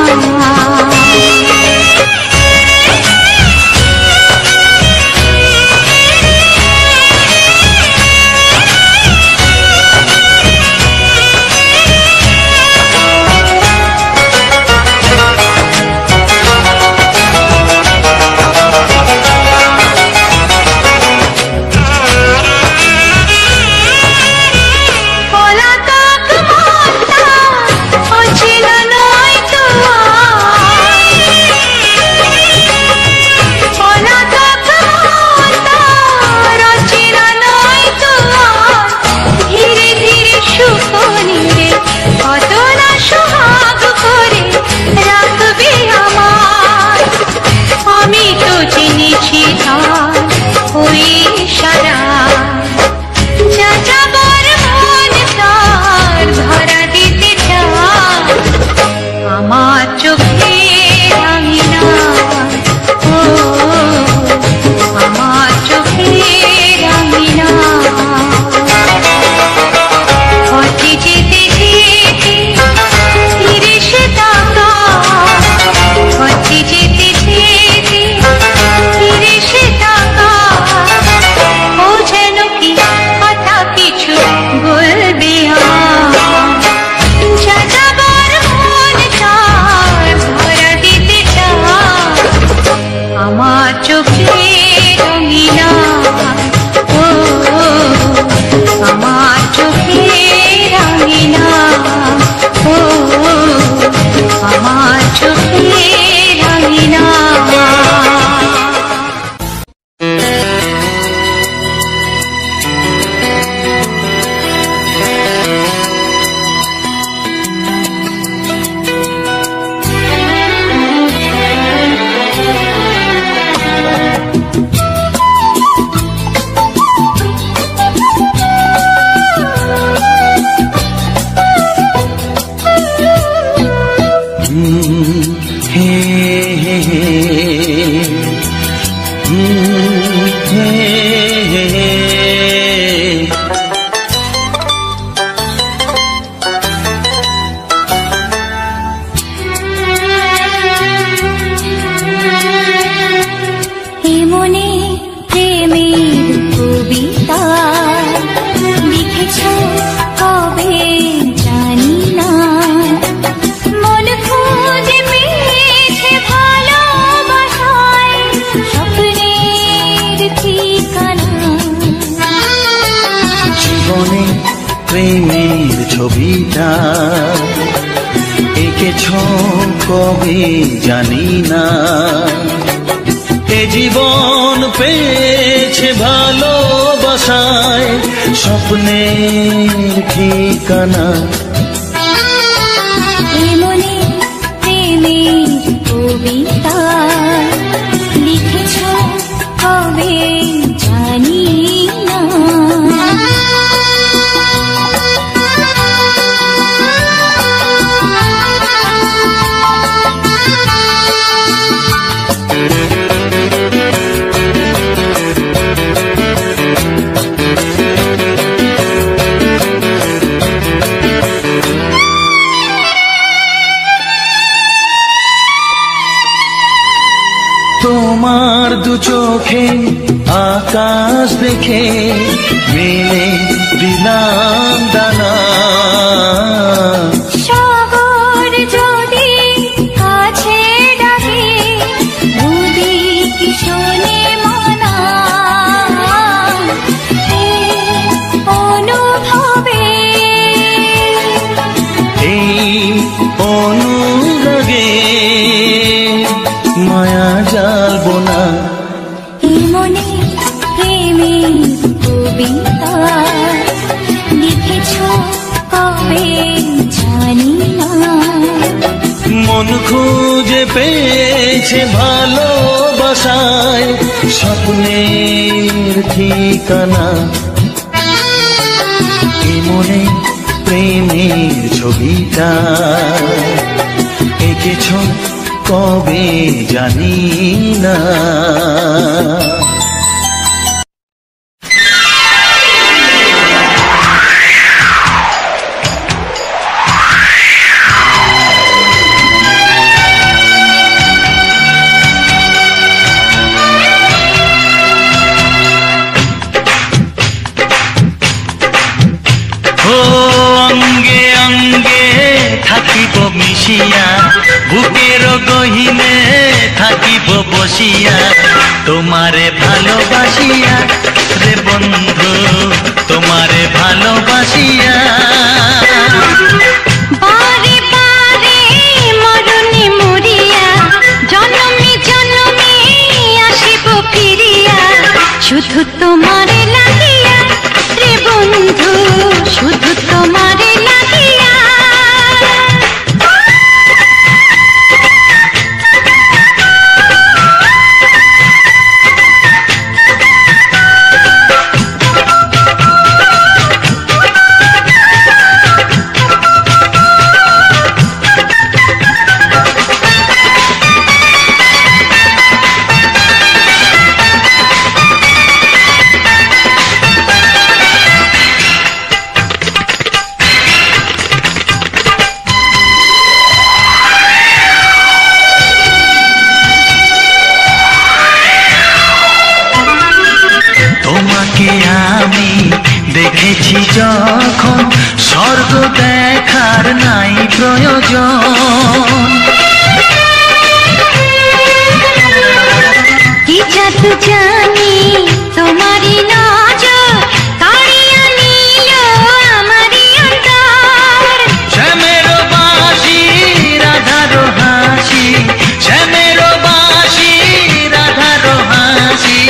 প্রেমের ছবিটা এঁকেছ কবে জানি না, এ জীবন পেয়েছে ভালোবাসায় স্বপ্নের ঠিকানা। মনে প্রেমের কবিতা লিখেছ কবে জানি না, আকাশ দেখে মেলে দিলাম দানা। সাগর যদি কাছে ডাকে নদী কি শোনে মানা, এই অনুভবে এই অনুরাগে মায়া জ্বালবো না। এই মনে প্রেমের কবিতা লিখেছ কবে জানি না। মন খুঁজে পেয়েছে ভালোবাসায় স্বপ্নের ঠিকানা। এ মনে প্রেমের ছবিটা এঁকেছ কবে জানি না। অঙ্গে অঙ্গে থাকিব মিশিয়া, বুকের গহিনে থাকিব বসিয়া, তোমারে ভালোবাসিয়া রে বন্ধু, তোমারে ভালোবাসিয়া। বারে বারে মরণে মরিয়া, জনমে জনমে আসিব ফিরিয়া, শুধু তোমারে লাগিয়া রে বন্ধু, শুধু তোমারে লাগিয়া। তোমাকে আমি দেখেছি যখন, স্বর্গ দেখার নাই প্রয়োজন। কি জাদু জানি তোমারই নজর, কাড়িয়া নিল আমারই অন্তর। শ্যামের বাঁশি রাধার হাসি, শ্যামের বাঁশি রাধার হাসি,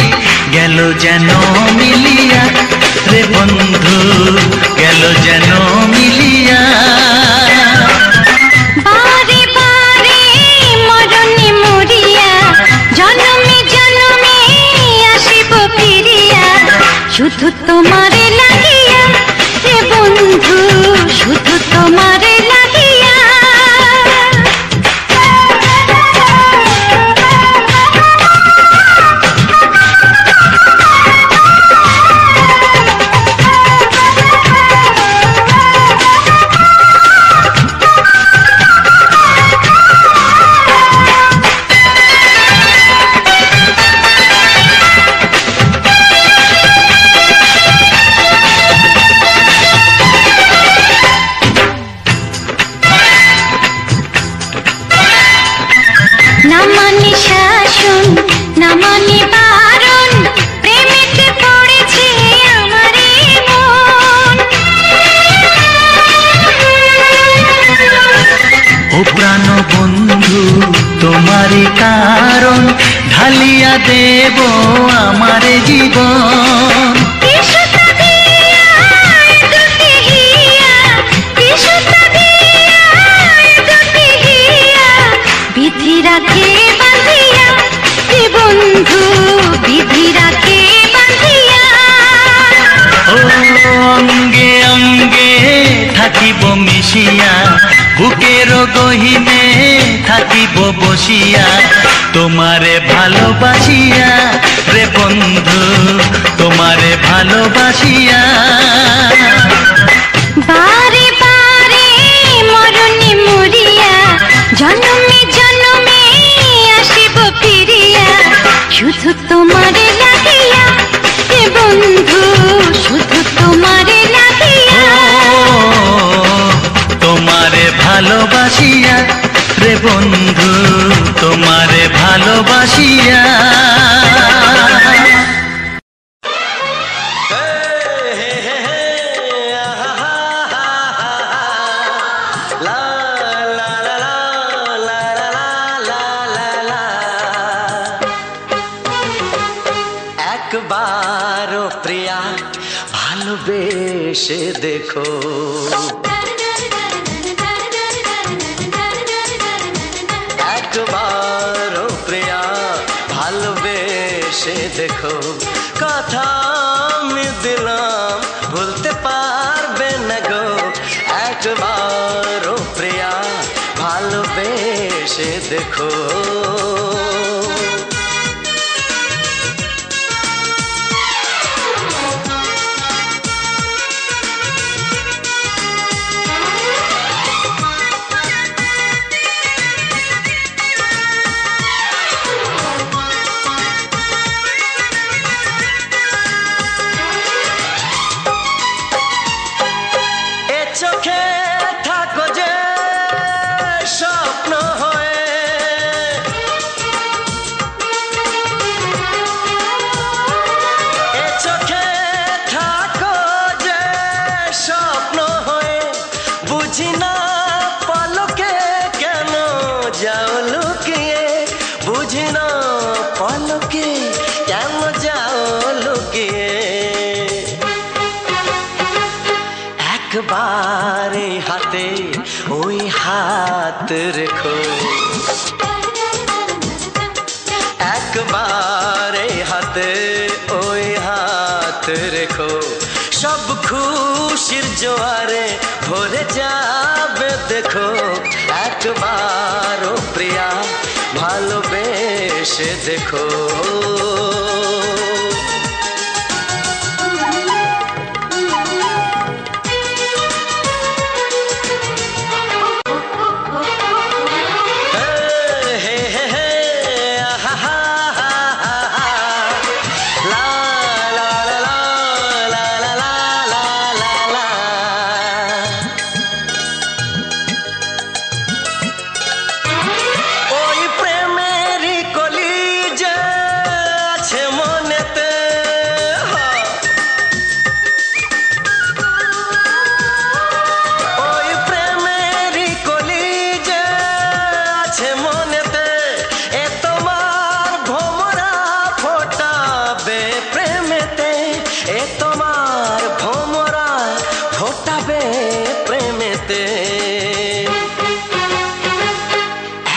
গেল যেন মিলিয়া রে বন্ধু, গেল যেন মিলিয়া। বারে বারে মরণে মরিয়া, জনমে জনমে আসিব ফিরিয়া, শুধু তোমারে লাগিয়া রে বন্ধু, শুধু তোমারে লাগিয়া। না মানে শাসন, না মানে বারণ, প্রেমেতে পড়েছে আমারে মন। ও প্রাণ বন্ধু তোমারই কারণ, ঢালিয়া দেব আমার জীবন। কিসুতা দিয়া দুটি হিয়া, কিসুতা দিয়া দুটি হিয়া, বিধি রাখে বাঁধিয়া রে বন্ধু, বিধি রাখে বাঁধিয়া। ও অঙ্গে অঙ্গে থাকিব মিশিয়া, বুকের গহিনে থাকিব বসিয়া, তোমারে ভালোবাসিয়া রে বন্ধু, তোমারে ভালোবাসিয়া। বারে বারে মরণে মরিয়া, জনমে জনমে আসিব ফিরিয়া, শুধু তোমারে লাগিয়া রে একবার ও প্রিয়া ভালোবেসে দেখো। একবার ও প্রিয়া ভালোবেসে দেখো, কথা আমি দিলাম ভুলতে পারবে না গো। একবার ও প্রিয়া ভালোবেসে দেখো। চোখে থাকো যে স্বপ্ন হয়ে, এ চোখে থাকো যে স্বপ্ন হয়ে, বুঝি না পলকে কেন যাও লুকিয়ে, বুঝি না পলকে কেন যাও লুকিয়ে। একবার হাতে ওই হাত রেখো, একবার হাতে ওই হাত রেখো, সব খুশির জোয়ারে ভরে যাবে দেখো। একবার ও প্রিয়া ভালোবেসে দেখো।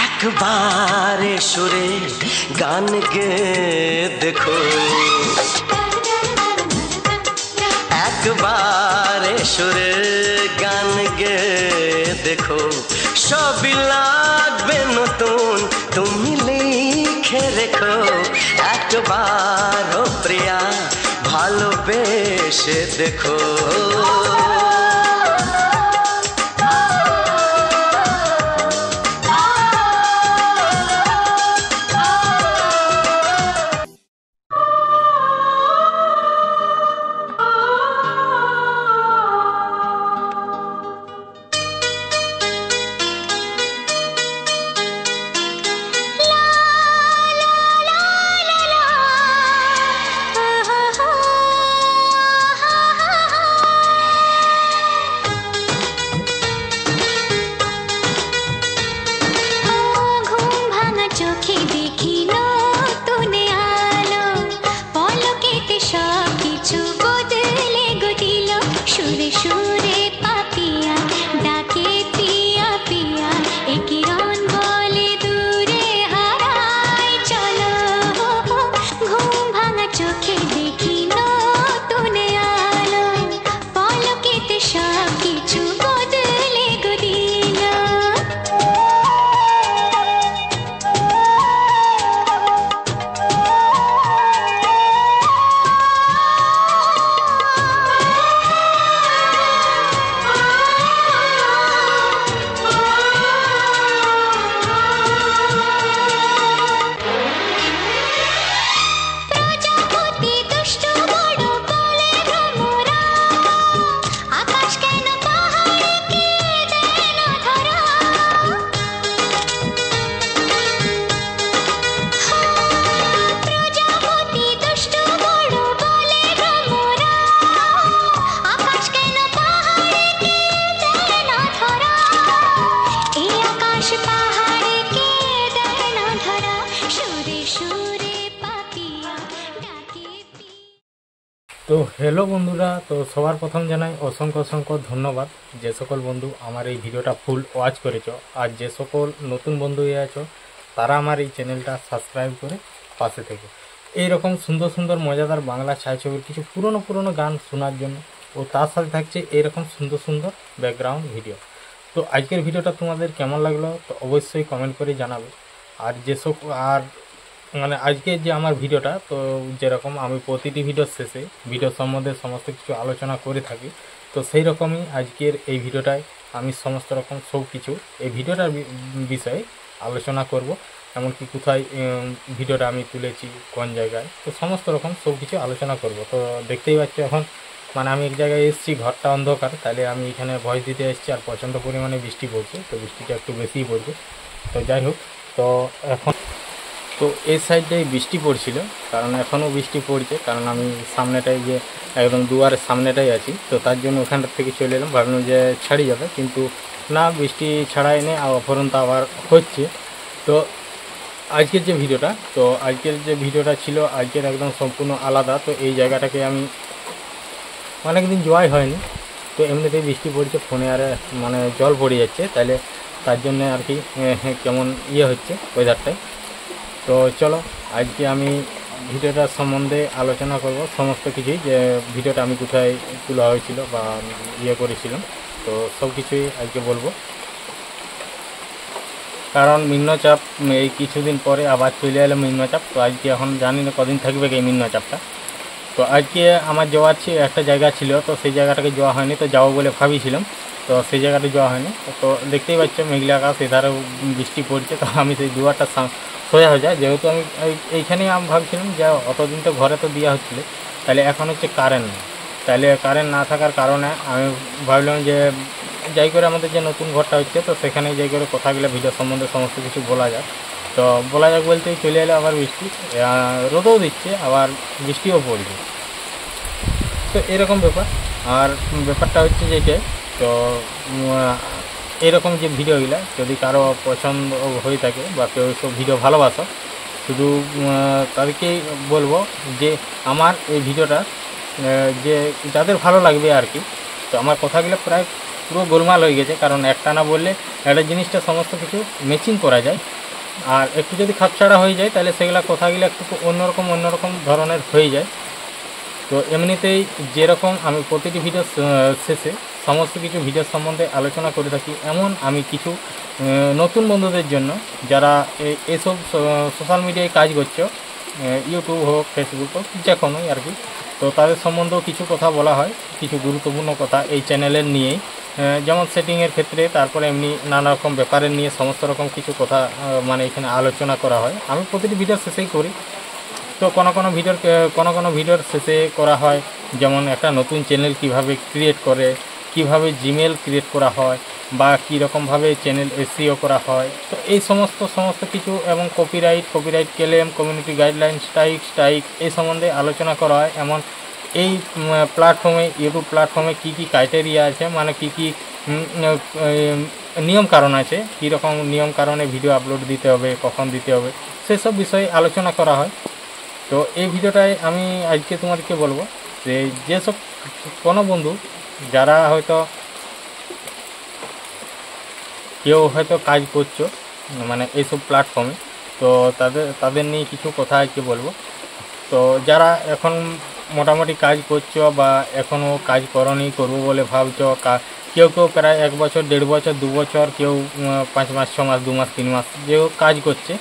একবার সুরে গান গে দেখো, একবার সুরে গান গে দেখো, সবই লাগবে নতুন তুমি লিখে রেখো। একবার ও প্রিয়া ভালোবেসে দেখো। তো হ্যালো বন্ধুরা, তো সবার প্রথম জানাই অসংখ্য অসংখ্য ধন্যবাদ যে সকল বন্ধু আমার এই ভিডিওটা ফুল ওয়াচ করেছো। আর যে সকল নতুন বন্ধু আছো তারা আমার এই চ্যানেলটা সাবস্ক্রাইব করে পাশে থেকে এইরকম সুন্দর সুন্দর মজাদার বাংলা ছায়াছবির কিছু পুরনো গান শোনার জন্য, ও তার সাথে থাকছে এরকম সুন্দর সুন্দর ব্যাকগ্রাউন্ড ভিডিও। তো আজকের ভিডিওটা তোমাদের কেমন লাগলো তো অবশ্যই কমেন্ট করে জানাবে। আর যেসব মানে আজকে যে আমার ভিডিওটা, তো যেরকম আমি প্রতিটি ভিডিওর শেষে ভিডিও সম্বন্ধে সমস্ত কিছু আলোচনা করে থাকি, তো সেই রকমই আজকের এই ভিডিওটায় আমি সমস্ত রকম সব কিছু এই ভিডিওটার বিষয়ে আলোচনা করব। এমনকি কোথায় ভিডিওটা আমি তুলেছি, কোন জায়গায়, তো সমস্ত রকম সব কিছু আলোচনা করব। তো দেখতেই পাচ্ছ এখন মানে আমি এক জায়গায় এসেছি, ঘরটা অন্ধকার, তাহলে আমি এখানে ভয়েস দিতে এসেছি। আর প্রচণ্ড পরিমাণে বৃষ্টি পড়ছে, তো বৃষ্টিটা একটু বেশিই পড়ছে। তো যাই হোক, তো এখন তো এই সাইডটাই বৃষ্টি পড়ছিল, কারণ এখনও বৃষ্টি পড়ছে, কারণ আমি সামনেটাই যে একদম দুয়ারের সামনেটাই আছি, তো তার জন্য ওখানটার থেকে চলে এলাম। ভাবলাম যে ছাড়িয়ে যাবে, কিন্তু না, বৃষ্টি ছাড়াই নেই, আর অপরন্ত আবার হচ্ছে। তো আজকের যে ভিডিওটা ছিল আজকের একদম সম্পূর্ণ আলাদা। তো এই জায়গাটাকে আমি অনেকদিন যাওয়াই হয়নি, তো এমনিতেই বৃষ্টি পড়ছে, ফোনে আর মানে জল পড়ে যাচ্ছে, তাহলে তার জন্য আর কি কেমন হচ্ছে ওয়েদারটাই। তো চলো আজকে আমি ভিডিওটার সম্বন্ধে আলোচনা করব সমস্ত কিছুই, যে ভিডিওটা আমি কোথায় তোলা হয়েছিল বা করেছিলাম, তো সব কিছুই আজকে বলবো। কারণ নিম্নচাপ এই কিছুদিন পরে আবার চলে এলো নিম্নচাপ, তো আজকে এখন জানি না কদিন থাকবে এই নিম্নচাপটা। তো আজকে আমার যাওয়ার একটা জায়গা ছিল, তো সেই জায়গাটাকে যাওয়া হয়নি, তো যাবো বলে ভাবিছিলাম, তো সেই জায়গাটা যাওয়া হয়নি। তো দেখতেই পাচ্ছ মেঘলা আকাশ, এধারেও বৃষ্টি পড়ছে, তো আমি সেই দুয়ারটা সোজা হয়ে যায়, যেহেতু আমি এইখানেই আমি ভাবছিলাম যে অতদিন তো ঘরে তো দেওয়া হচ্ছিলো, তাহলে এখন হচ্ছে কারেন্ট নেই, তাহলে কারেন্ট না থাকার কারণে আমি ভাবলাম যে যাই করে আমাদের যে নতুন ঘরটা হচ্ছে, তো সেখানে যাই করে কথাগুলো ভিডিও সম্বন্ধে সমস্ত কিছু বলা যাক। তো বলা যাক বলতেই চলে এলো আবার বৃষ্টি, রোদও দিচ্ছে আবার বৃষ্টিও পড়ছে, তো এরকম ব্যাপার। আর ব্যাপারটা হচ্ছে যেটা, তো এরকম যে ভিডিওগুলো যদি কারো পছন্দ হয়ে থাকে বা কেউ সব ভিডিও ভালোবাসো, শুধু তাদেরকেই বলবো যে আমার এই ভিডিওটা যে যাদের ভালো লাগবে আর কি। তো আমার কথাগুলো প্রায় পুরো গোলমাল হয়ে গেছে, কারণ একটা না বললে একটা জিনিসটা সমস্ত কিছু ম্যাচিং করা যায়, আর একটু যদি খাপছাড়া হয়ে যায় তাহলে সেগুলো কথাগুলো একটু অন্যরকম ধরনের হয়ে যায়। তো এমনিতেই যেরকম আমি প্রতিটি ভিডিও শেষে সমস্ত কিছু ভিডিও সম্বন্ধে আলোচনা করে থাকি, এমন আমি কিছু নতুন বন্ধুদের জন্য যারা এসব সোশ্যাল মিডিয়ায় কাজ করছো, ইউটিউব হোক, ফেসবুক হোক, যে কোনোই আর কি, তো তাদের সম্বন্ধেও কিছু কথা বলা হয়, কিছু গুরুত্বপূর্ণ কথা এই চ্যানেলের নিয়েই, যেমন সেটিংয়ের ক্ষেত্রে, তারপরে এমনি নানা রকম ব্যাপারের নিয়ে সমস্ত রকম কিছু কথা মানে এখানে আলোচনা করা হয়। আমি প্রতিটি ভিডিও শেষেই করি। তো কোনো ভিডিওর শেষে করা হয়, যেমন একটা নতুন চ্যানেল কিভাবে ক্রিয়েট করে, কিভাবে জিমেল ক্রিয়েট করা হয়, বা কীরকমভাবে চ্যানেল এসইও করা হয়, তো এই সমস্ত কিছু, এবং copyright claim, community guideline, strike এই সম্বন্ধে আলোচনা করা হয়। এমন এই প্ল্যাটফর্মে, ইউটিউব প্ল্যাটফর্মে কী ক্রাইটেরিয়া আছে, মানে কী নিয়ম কারণ আছে, কীরকম নিয়ম কারণে ভিডিও আপলোড দিতে হবে, কখন দিতে হবে, সেসব বিষয়ে আলোচনা করা হয়। তো এই ভিডিওটায় আমি আজকে তোমাদেরকে বলবো যে যেসব কোনো বন্ধু যারা হয়তো কেউ হয়তো কাজ করছো মানে এইসব প্ল্যাটফর্মে, তো তাদের নিয়ে কিছু কথা আজকে বলবো। তো যারা এখন মোটামুটি কাজ করছো বা এখনও কাজ করবো বলে ভাবছো, কেউ প্রায় 1 বছর, 1.5 বছর, 2 বছর, কেউ 5 মাস, 6 মাস, 2 মাস, 3 মাস যেও কাজ করছে,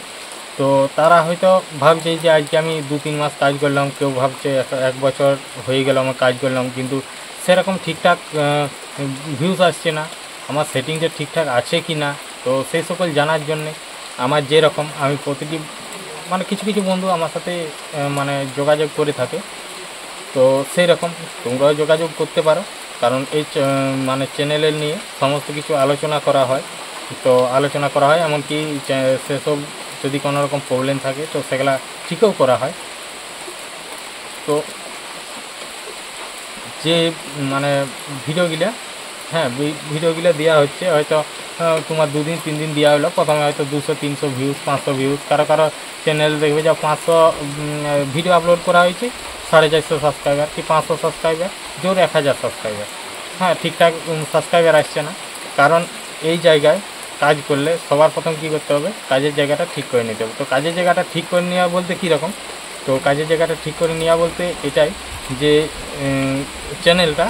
তো তারা হয়তো ভাবছে যে আজকে আমি 2-3 মাস কাজ করলাম, কেউ ভাবছে 1 বছর হয়ে গেল আমার কাজ করলাম, কিন্তু সেরকম ঠিকঠাক ভিউজ আসছে না, আমার সেটিংটা ঠিকঠাক আছে কি না। তো সেই সকল জানার জন্যে আমার যেরকম আমি প্রতিটি মানে কিছু বন্ধু আমার সাথে মানে যোগাযোগ করে থাকে, তো সেই রকম তোমরাও যোগাযোগ করতে পারো, কারণ এই মানে চ্যানেলের নিয়ে সমস্ত কিছু আলোচনা করা হয়। এমনকি সেসব যদি কোনো রকম প্রবলেম থাকে তো সেগুলা ঠিকও করা হয়। তো যে মানে ভিডিওগুলো দেওয়া হচ্ছে, হয়তো তোমার 2 দিন 3 দিন দেওয়া হলো, প্রথমে হয়তো 200-300 ভিউজ, 500 ভিউজ, কারো চ্যানেল দেখবে যে 500 ভিডিও আপলোড করা হয়েছে, 450 সাবস্ক্রাইবার কি 500 সাবস্ক্রাইবার, জোর 1000 সাবস্ক্রাইবার। হ্যাঁ, ঠিকঠাক সাবস্ক্রাইবার আসছে না, কারণ এই জায়গায় কাজ করলে সবার প্রথম কী করতে হবে, কাজের জায়গাটা ঠিক করে নিতে হবে। তো কাজের জায়গাটা ঠিক করে নেওয়া বলতে কীরকম, তো কাজের জায়গাটা ঠিক করে নেওয়া বলতে এটাই যে চ্যানেলটা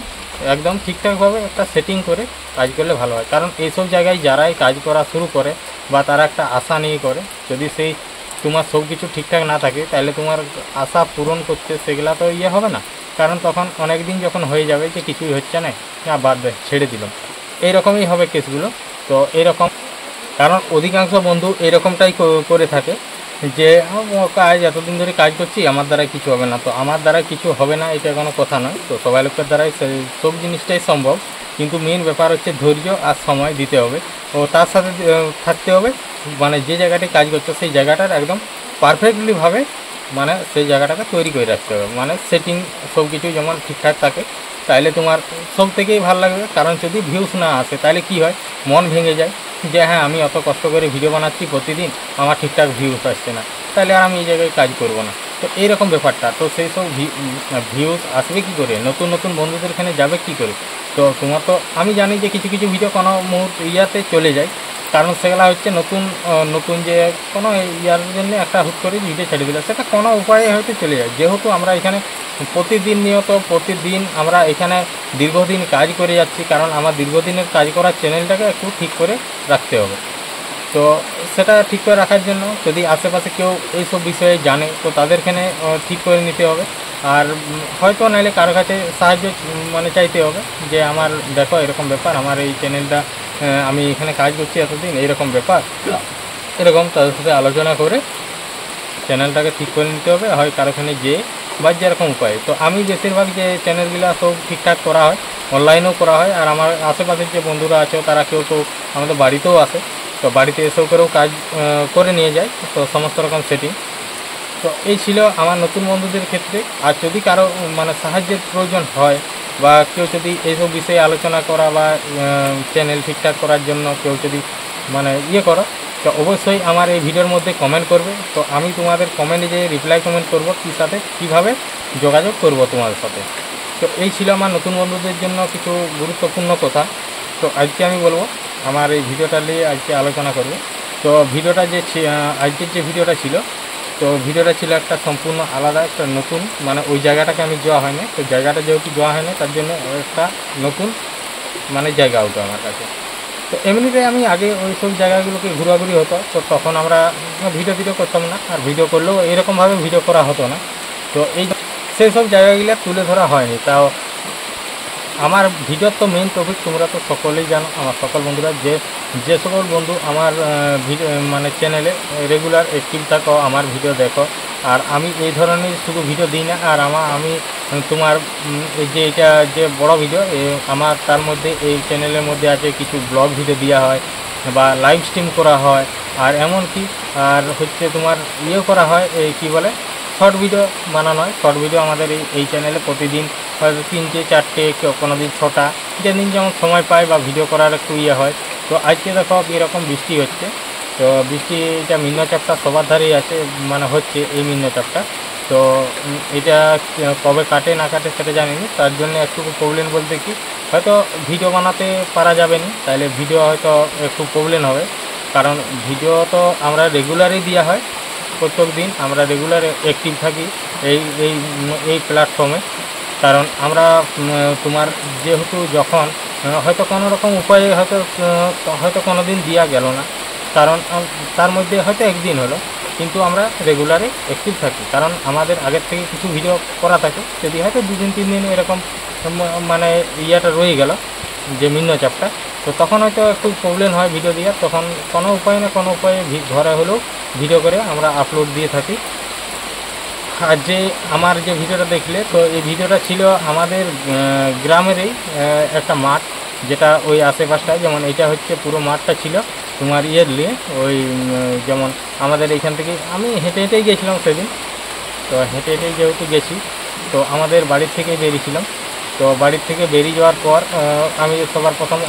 একদম ঠিকঠাকভাবে একটা সেটিং করে কাজ করলে ভালো হয়। কারণ এইসব জায়গায় যারাই কাজ করা শুরু করে বা তারা একটা আশা নিয়ে করে, যদি সেই তোমার সব কিছু ঠিকঠাক না থাকে তাহলে তোমার আশা পূরণ করতে সেগুলা তো হবে না। কারণ তখন অনেক দিন যখন হয়ে যাবে যে কিছুই হচ্ছে না, বাদ দে, ছেড়ে দিলাম, এইরকমই হবে কেসগুলো। তো এইরকম, কারণ অধিকাংশ বন্ধু এরকমটাই করে থাকে যে কাজ এতদিন ধরে কাজ করছি, আমার দ্বারা কিছু হবে না। তো আমার দ্বারা কিছু হবে না এটা কোনো কথা নয়। তো সবাই লোকের দ্বারাই সব জিনিসটাই সম্ভব, কিন্তু মেন ব্যাপার হচ্ছে ধৈর্য আর সময় দিতে হবে, ও তার সাথে থাকতে হবে মানে যে জায়গাটায় কাজ করছো সেই জায়গাটার একদম পারফেক্টলিভাবে মানে সেই জায়গাটাকে তৈরি করে রাখতে হবে, মানে সেটিং সব কিছু যেমন ঠিকঠাক থাকে, তাহলে তোমার সব থেকেই ভালো লাগবে। কারণ যদি ভিউস না আসে তাহলে কি হয়, মন ভেঙে যায় যে হ্যাঁ আমি অত কষ্ট করে ভিডিও বানাচ্ছি প্রতিদিন, আমার ঠিকঠাক ভিউস আসছে না, তাহলে আর আমি এই জায়গায় কাজ করব না। তো এইরকম ব্যাপারটা, তো সেই সব ভিউস আসবে কী করে, নতুন নতুন বন্ধুদের এখানে যাবে কী করে। তো তোমার তো আমি জানি যে কিছু কিছু ভিডিও কোনো মুহূর্তে ইয়াতে চলে যায়, কারণ সেগুলো হচ্ছে নতুন যে কোনো ইয়ার জন্য একটা হুট করে ভিডিও ছেড়ে দিলে সেটা কোনো উপায়ে হয়তো চলে যায়। যেহেতু আমরা এখানে প্রতিদিন আমরা এখানে দীর্ঘদিন কাজ করে যাচ্ছি, কারণ আমার দীর্ঘদিনের কাজ করার চ্যানেলটাকে একটু ঠিক করে রাখতে হবে। তো সেটা ঠিক করে রাখার জন্য যদি আশেপাশে কেউ এইসব বিষয়ে জানে তো তাদেরখানে ঠিক করে নিতে হবে। আর হয়তো নাইলে কারো কাছে সাহায্য মানে চাইতে হবে যে আমার দেখো এরকম ব্যাপার, আমার এই চ্যানেলটা আমি এখানে কাজ করছি এতদিন, এইরকম ব্যাপার, এরকম তাদের সাথে আলোচনা করে চ্যানেলটাকে ঠিক করে নিতে হবে, হয় কারোখানে যেয়ে বা যেরকম উপায়। তো আমি বেশিরভাগ যে চ্যানেলগুলো সব ঠিকঠাক করা হয়, অনলাইনেও করা হয়, আর আমার আশেপাশের যে বন্ধুরা আছে তারা কেউ তো আমাদের বাড়িতেও আসে, তো বাড়িতে এসেও করেও কাজ করে নিয়ে যায়, তো সমস্ত রকম সেটিং। তো এই ছিল আমার নতুন বন্ধুদের ক্ষেত্রে। আর যদি কারো মানে সাহায্যের প্রয়োজন হয় বা কেউ যদি এইসব বিষয়ে আলোচনা করা বা চ্যানেল ঠিকঠাক করার জন্য কেউ যদি মানে করো, তো অবশ্যই আমার এই ভিডিওর মধ্যে কমেন্ট করবে। তো আমি তোমাদের কমেন্টে যে রিপ্লাই কমেন্ট করবো কীভাবে যোগাযোগ করব তোমাদের সাথে। তো এই ছিল আমার নতুন বন্ধুদের জন্য কিছু গুরুত্বপূর্ণ কথা। তো আজকে আমি বলবো আমার এই ভিডিওটা নিয়ে আজকে আলোচনা করব। তো ভিডিওটা যে আজকের যে ভিডিওটা ছিল, তো ভিডিওটা ছিল একটা সম্পূর্ণ আলাদা একটা নতুন, মানে ওই জায়গাটাকে আমি যাওয়া হয় না, তো জায়গাটা যেহেতু যাওয়া হয় না তার জন্য একটা নতুন মানে জায়গা হতো আমার কাছে। তো এমনিতে আমি আগে ওই সব জায়গাগুলোকে ঘোরাঘুরি হতো, তো তখন আমরা ভিডিও করতাম না, আর ভিডিও করলেও এরকমভাবে ভিডিও করা হতো না। তো সেই সব জায়গাগুলো তুলে ধরা হয়নি। তাও আমার ভিডিওর তো মেইন টপিক তোমরা তো সকলেই জানো, আমার সকল বন্ধুরা যে সকল বন্ধু আমার ভিডিও মানে চ্যানেলে রেগুলার অ্যাক্টিভ থাকো, আমার ভিডিও দেখো, আর আমি এই ধরনের শুধু ভিডিও দিই না, আর আমি তোমার যে এটা যে বড় ভিডিও আমার তার মধ্যে এই চ্যানেলের মধ্যে আছে কিছু ব্লগ ভিডিও দেওয়া হয় বা লাইভ স্ট্রিম করা হয়, আর এমনকি আর হচ্ছে তোমার করা হয় এই কী বলে শর্ট ভিডিও বানানো হয়। শর্ট ভিডিও আমাদের এই চ্যানেলে প্রতিদিন হয়তো 3টে 4টে কোনো দিন 6টা, যেদিন যেমন সময় পায় বা ভিডিও করার একটু হয়। তো আজকে দেখো এরকম বৃষ্টি হচ্ছে, তো বৃষ্টিটা নিম্নচাপটা সবার ধারেই আছে, মানে হচ্ছে এই নিম্নচাপটা। তো এটা কবে কাটে না কাটে সেটা জানি না, তার জন্য একটু প্রবলেম বলতে কি হয়তো ভিডিও বানাতে পারা যাবে না, তাহলে ভিডিও হয়তো একটু প্রবলেম হবে। কারণ ভিডিও তো আমরা রেগুলারই দেওয়া হয়, প্রত্যেক দিন আমরা রেগুলার অ্যাক্টিভ থাকি এই প্ল্যাটফর্মে। কারণ আমরা তোমার যেহেতু যখন হয়তো কোনো রকম উপায়ে হয়তো কোনো দিন দেওয়া গেল না, কারণ তার মধ্যে হয়তো একদিন হলো, কিন্তু আমরা রেগুলারে অ্যাক্টিভ থাকি, কারণ আমাদের আগের থেকে কিছু ভিডিও করা থাকে। যদি হয়তো 2 দিন 3 দিন এরকম মানে ইয়াটা রয়ে গেল যে নিম্নচাপটা, তো তখন হয়তো একটু প্রবলেম হয় ভিডিও দেওয়ার, তখন কোনো উপায় না কোনো উপায়ে ঘরে হলেও ভিডিও করে আমরা আপলোড দিয়ে থাকি। আর যে আমার যে ভিডিওটা দেখলে, তো এই ভিডিওটা ছিল আমাদের গ্রামেরই একটা মাঠ, যেটা ওই আশেপাশটায়, যেমন এটা হচ্ছে পুরো মাঠটা ছিল তোমার নিয়ে ওই যেমন আমাদের এইখান থেকে আমি হেঁটেই গেছিলাম সেদিন। তো হেঁটেই যেহেতু গেছি, তো আমাদের বাড়ির থেকে বেরিয়েছিলাম। তো বাড়ির থেকে বেরিয়ে যাওয়ার পর আমি সবার প্রথম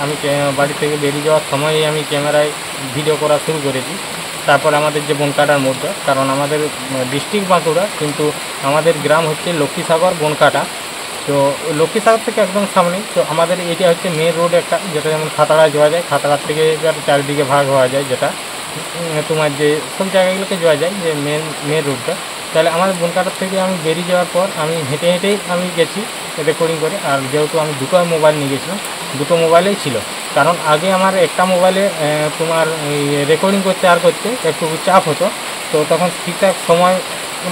বাড়ি থেকে বেরিয়ে যাওয়ার সময়ই আমি ক্যামেরায় ভিডিও করা শুরু করেছি। তারপর আমাদের যে বনকাটার মোড়টা, কারণ আমাদের ডিস্ট্রিক্ট বাঁকুড়া কিন্তু আমাদের গ্রাম হচ্ছে লক্ষ্মীসাগর বনকাটা। তো লক্ষ্মীসাগর থেকে একদম সামনে। তো আমাদের এটা হচ্ছে মেন রোড একটা, যেটা যেমন খাতাড়া যাওয়া যায়, খাতাড়ার থেকে এবার চারিদিকে ভাগ হওয়া যায়, যেটা তোমার যে সব জায়গাগুলোকে যাওয়া যায় যে মেন রোডটা। তাহলে আমাদের বনকাটার থেকে আমি বেরিয়ে যাওয়ার পর আমি হেঁটে হেঁটেই আমি গেছি রেকর্ডিং করে। আর যেহেতু আমি দুটো মোবাইল নিয়ে গেছিলাম, দুটো মোবাইলেই ছিল, কারণ আগে আমার একটা মোবাইলে তোমার রেকর্ডিং করতে একটু চাপ হতো। তো তখন ঠিকঠাক সময়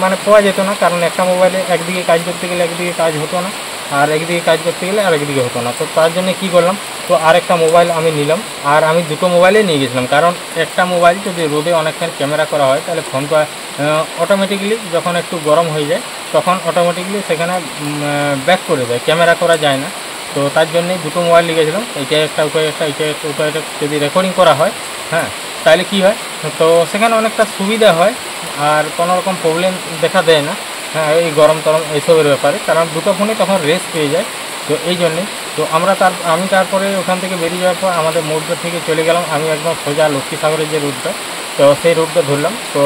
মানে পাওয়া যেত না, কারণ একটা মোবাইলে একদিকে কাজ করতে গেলে একদিকে কাজ হতো না, আর একদিকে কাজ করতে গেলে আর একদিকে হতো না। তো তার জন্য কী করলাম, তো আর একটা মোবাইল আমি নিলাম। আর আমি দুটো মোবাইলে নিয়ে গেছিলাম, কারণ একটা মোবাইল যদি রোদে অনেকক্ষণ ক্যামেরা করা হয় তাহলে ফোনটা অটোমেটিক্যালি যখন একটু গরম হয়ে যায় তখন অটোমেটিক্যালি সেখানে ব্যাক করে দেয়, ক্যামেরা করা যায় না। তো তার জন্যই দুটো মোবাইল নিয়ে গেছিলাম। এইটা একটা উপায়, এইটা একটা উপায়। যদি রেকর্ডিং করা হয় হ্যাঁ, তাহলে কী হয়, তো সেখানে অনেকটা সুবিধা হয় আর কোনো রকম প্রবলেম দেখা দেয় না, হ্যাঁ, এই গরম টরম এইসবের ব্যাপারে, কারণ দুটো ফোনে তখন রেস্ট পেয়ে যায়। তো এই জন্যে তো আমি তারপরে ওখান থেকে বেরিয়ে যাওয়ার পর আমাদের মোড়টা থেকে চলে গেলাম আমি একদম সোজা লক্ষ্মীসাগরের যে রুটটা, তো সেই রুটটা ধরলাম। তো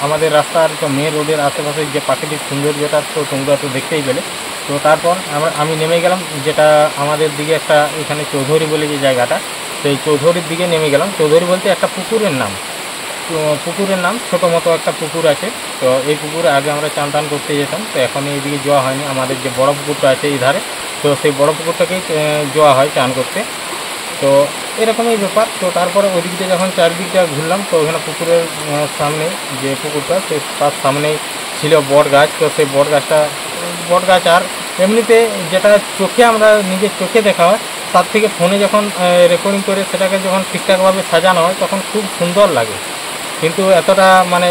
আমাদের রাস্তার তো মেন রোডের আশেপাশে যে প্রাকৃতিক সৌন্দর্যটা তো তোমরা তো দেখতেই পেলে। তো তারপর আমি নেমে গেলাম, যেটা আমাদের দিকে একটা এখানে চৌধুরী বলে যে জায়গাটা, সেই চৌধুরীর দিকে নেমে গেলাম। চৌধুরী বলতে একটা পুকুরের নাম, ছোটো মতো একটা পুকুর আছে। তো এই পুকুরে আগে আমরা চান টান করতে যেতাম, তো এখন এইদিকে যাওয়া হয়নি। আমাদের যে বড় পুকুরটা আছে এই ধারে, তো সেই বড় পুকুরটাকেই যাওয়া হয় চান করতে। তো এরকমই ব্যাপার। তো তারপরে ওদিকটা যখন চারদিকটা ঘুরলাম, তো ওখানে পুকুরের সামনে যে পুকুরটা, তার সামনেই ছিল বট গাছ। তো সেই বট গাছ আর এমনিতে যেটা চোখে আমরা নিজের চোখে দেখা হয় তার থেকে ফোনে যখন রেকর্ডিং করে সেটাকে যখন ঠিকঠাকভাবে সাজানো হয় তখন খুব সুন্দর লাগে, কিন্তু এতটা মানে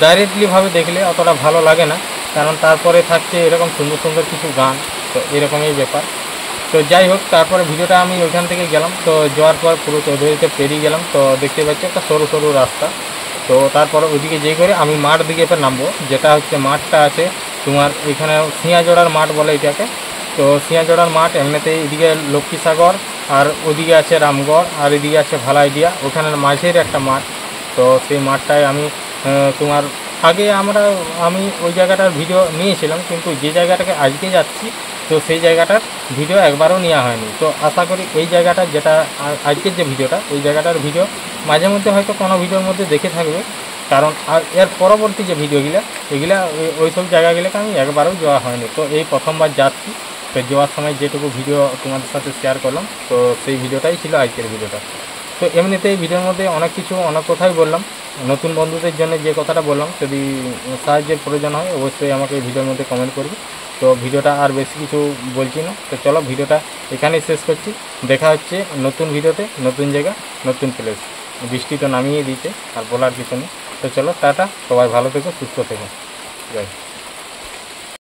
ডাইরেক্টলিভাবে দেখলে অতটা ভালো লাগে না, কারণ তারপরে থাকছে এরকম সুন্দর সুন্দর কিছু গান। তো এরকমই ব্যাপার। তো যাই হোক, তারপরে ভিডিওটা আমি ওইখান থেকে গেলাম। তো যাওয়ার পর পুরো চৌধুরীতে পেরিয়ে গেলাম। তো দেখতে পাচ্ছি একটা সরু সরু রাস্তা। তো তারপরে ওইদিকে যেই করে আমি মাঠ দিকে এবার নামবো, যেটা হচ্ছে মাঠটা আছে তোমার এখানে সিঁয়াজোড়ার মাঠ বলে এটাকে। তো সিঁয়াজোড়ার মাঠ এমনিতে এদিকে লক্ষ্মীসাগর আর ওদিকে আছে রামগড় আর এদিকে আছে ভালাইডিয়া, ওখানের মাঝের একটা মাঠ। তো সেই মাঠটায় আমি তোমার আগে আমি ওই জায়গাটার ভিডিও নিয়েছিলাম, কিন্তু যে জায়গাটাকে আজকে যাচ্ছি তো সেই জায়গাটার ভিডিও একবারও নেওয়া হয়নি। তো আশা করি এই জায়গাটা যেটা আজকের যে ভিডিওটা, ওই জায়গাটার ভিডিও মাঝে মধ্যে হয়তো কোনো ভিডিওর মধ্যে দেখে থাকবে, কারণ আর এর পরবর্তী যে ভিডিওগুলো এগুলা ওই সব জায়গাগুলোকে আমি একবারও যাওয়া হয়নি। তো এই প্রথমবার যাচ্ছি। তো যাওয়ার সময় যেটুকু ভিডিও তোমাদের সাথে শেয়ার করলাম, তো সেই ভিডিওটাই ছিল আজকের ভিডিওটা। তো এমনিতে এই ভিডিওর মধ্যে অনেক কথাই বললাম। নতুন বন্ধুদের জন্য যে কথাটা বললাম, যদি সাহায্যের প্রয়োজন হয় অবশ্যই আমাকে এই ভিডিওর মধ্যে কমেন্ট করবে। তো ভিডিওটা আর বেশি কিছু বলছি না, তো চলো ভিডিওটা এখানেই শেষ করছি। দেখা হচ্ছে নতুন ভিডিওতে, নতুন জায়গা, নতুন প্লেস। বৃষ্টি তো নামিয়ে দিতে আর বলার কিছু নেই। তো চলো টাটা, সবাই ভালো থেকো, সুস্থ থেকো, জয়।